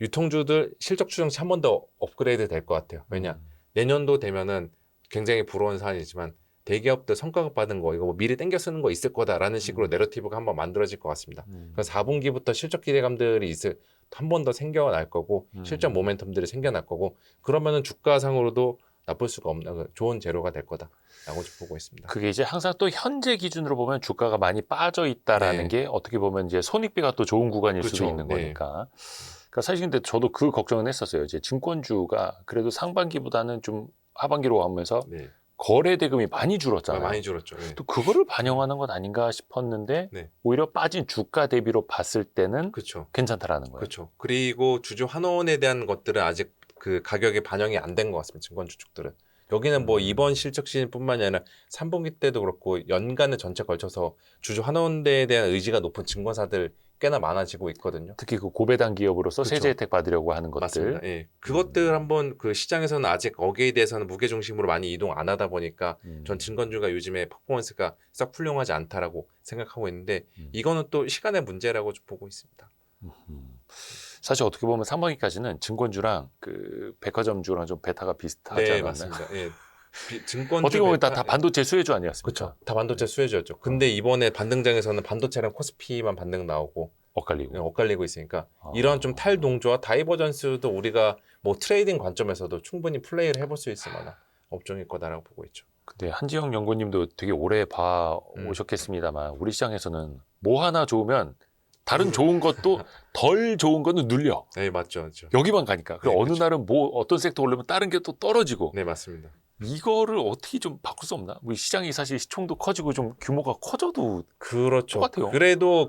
유통주들 실적 추정치 한 번 더 업그레이드 될 것 같아요. 왜냐? 내년도 되면은 굉장히 부러운 사안이지만 대기업들 성과급 받은 거 이거 뭐 미리 땡겨 쓰는 거 있을 거다라는 식으로 내러티브가 한번 만들어질 것 같습니다. 그래서 4분기부터 실적 기대감들이 한 번 더 생겨날 거고 실적 모멘텀들이 생겨날 거고 그러면은 주가상으로도 나쁠 수가 없는 좋은 재료가 될 거다라고 좀 보고 있습니다. 그게 이제 항상 또 현재 기준으로 보면 주가가 많이 빠져 있다라는 네. 게 어떻게 보면 이제 손익비가 또 좋은 구간일 수도 그쵸. 있는 네. 거니까. 그러니까 사실 근데 저도 그 걱정은 했었어요. 이제 증권주가 그래도 상반기보다는 좀 하반기로 가면서 네. 거래 대금이 많이 줄었잖아요. 많이 줄었죠. 네. 또 그거를 반영하는 것 아닌가 싶었는데 네. 오히려 빠진 주가 대비로 봤을 때는 그렇죠. 괜찮다라는 거예요. 그렇죠. 그리고 주주 환원에 대한 것들은 아직 그 가격에 반영이 안 된 것 같습니다. 증권주 쪽들은. 여기는 뭐 이번 실적 시즌뿐만이 아니라 3분기 때도 그렇고 연간에 전체 걸쳐서 주주 환원에 대한 의지가 높은 증권사들 꽤나 많아지고 있거든요. 특히 그 고배당 기업으로서 그쵸. 세제 혜택 받으려고 하는 것들. 맞습니다. 예. 그것들 한번 그 시장에서는 아직 거기에 대해서는 무게 중심으로 많이 이동 안 하다 보니까 전 증권주가 요즘에 퍼포먼스가 싹 훌륭하지 않다라고 생각하고 있는데 이거는 또 시간의 문제라고 좀 보고 있습니다. 사실 어떻게 보면 상반기까지는 증권주랑 그 백화점주랑 좀 베타가 비슷하지 네, 않았나요? 맞습니다. 예. 증권주 어떻게 보면 다 베타- 반도체 수혜주 아니었습니까? 그렇죠. 다 반도체 수혜주였죠. 근데 이번에 반등장에서는 반도체랑 코스피만 반등 나오고 엇갈리고. 엇갈리고 있으니까 이런 좀 탈동조와 다이버전스도 우리가 뭐 트레이딩 관점에서도 충분히 플레이를 해볼 수 있을 만한 업종일 거다라고 보고 있죠. 근데 한지영 연구님도 되게 오래 봐 오셨겠습니다만 우리 시장에서는 뭐 하나 좋으면 다른 좋은 것도 덜 좋은 거는 눌려. 네, 맞죠. 맞죠. 여기만 가니까. 그리고 네, 어느 그쵸. 날은 뭐 어떤 섹터 오르면 다른 게 또 떨어지고. 네, 맞습니다. 이거를 어떻게 좀 바꿀 수 없나? 우리 시장이 사실 시총도 커지고 좀 규모가 커져도 그렇죠. 똑같아요. 그래도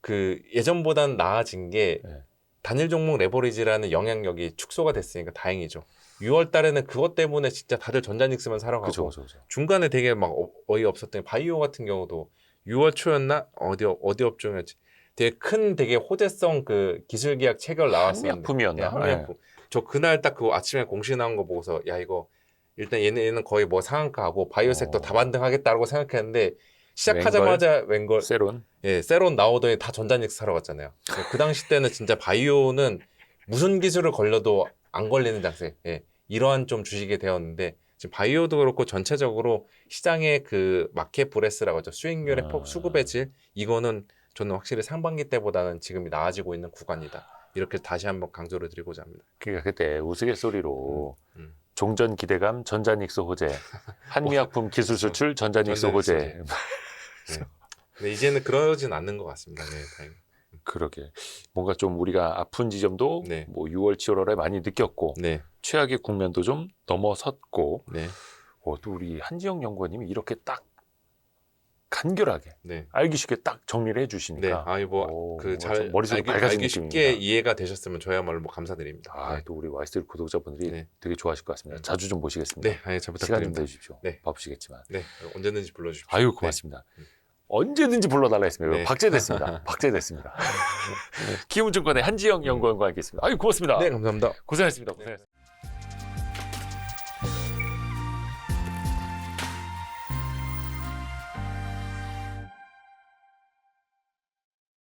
그 예전보단 나아진 게 네. 단일 종목 레버리지라는 영향력이 축소가 됐으니까 다행이죠. 6월 달에는 그것 때문에 진짜 다들 전자닉스만 사러 가고 그렇죠. 중간에 되게 막 어이없었던 게 바이오 같은 경우도 6월 초였나 어디 업종이었지. 되게 큰 되게 호재성 그 기술 계약 체결 나왔었는데. 한미약품이었나? 네, 한미약품. 저 그날 딱 그 아침에 공시 나온 거 보고서 야 이거 일단 얘는 거의 뭐 상한가하고 바이오 섹터 다 반등하겠다라고 생각했는데 시작하자마자 웬걸 세론. 예, 세론 나오더니 다 전자닉스 사러 갔잖아요. 그 당시 때는 진짜 바이오는 무슨 기술을 걸려도 안 걸리는 장세. 예, 이러한 좀 주식이 되었는데 지금 바이오도 그렇고 전체적으로 시장의 그 마켓 브레스라고 하죠. 수익률의 폭, 수급의 질 이거는 저는 확실히 상반기 때보다는 지금이 나아지고 있는 구간이다. 이렇게 다시 한번 강조를 드리고자 합니다. 그러니까 그때 우스갯소리로 종전 기대감 전자닉스 호재, 한미약품 기술 수출 전자닉스 전자닉스 호재. 네. 근데 이제는 그러진 않는 것 같습니다. 네, 다행히. 그러게 뭔가 좀 우리가 아픈 지점도 네. 뭐 6월, 7월에 많이 느꼈고 네, 최악의 국면도 좀 넘어섰고 네, 또 우리 한지영 연구원님이 이렇게 딱 간결하게 네. 알기 쉽게 딱 정리를 네, 해주시니까 아이 뭐그잘 머릿속이 밝아진 알기 쉽게 느낌입니다. 이해가 되셨으면 저야말로 뭐 감사드립니다. 네. 또 우리 와이스트리 구독자분들이 네. 되게 좋아하실 것 같습니다. 자주 좀 모시겠습니다. 네, 아예 잘 시간 좀 부탁드립니다. 내주십시오. 네. 바쁘시겠지만. 네, 언제든지 불러주십시오. 아유 고맙습니다. 언제든지 불러달라 했습니다. 네. 박제됐습니다. 박제됐습니다. 키움증권의 한지영 연구원과 함께했습니다. 아유 고맙습니다. 네, 감사합니다. 고생하셨습니다. 고생하셨습니다.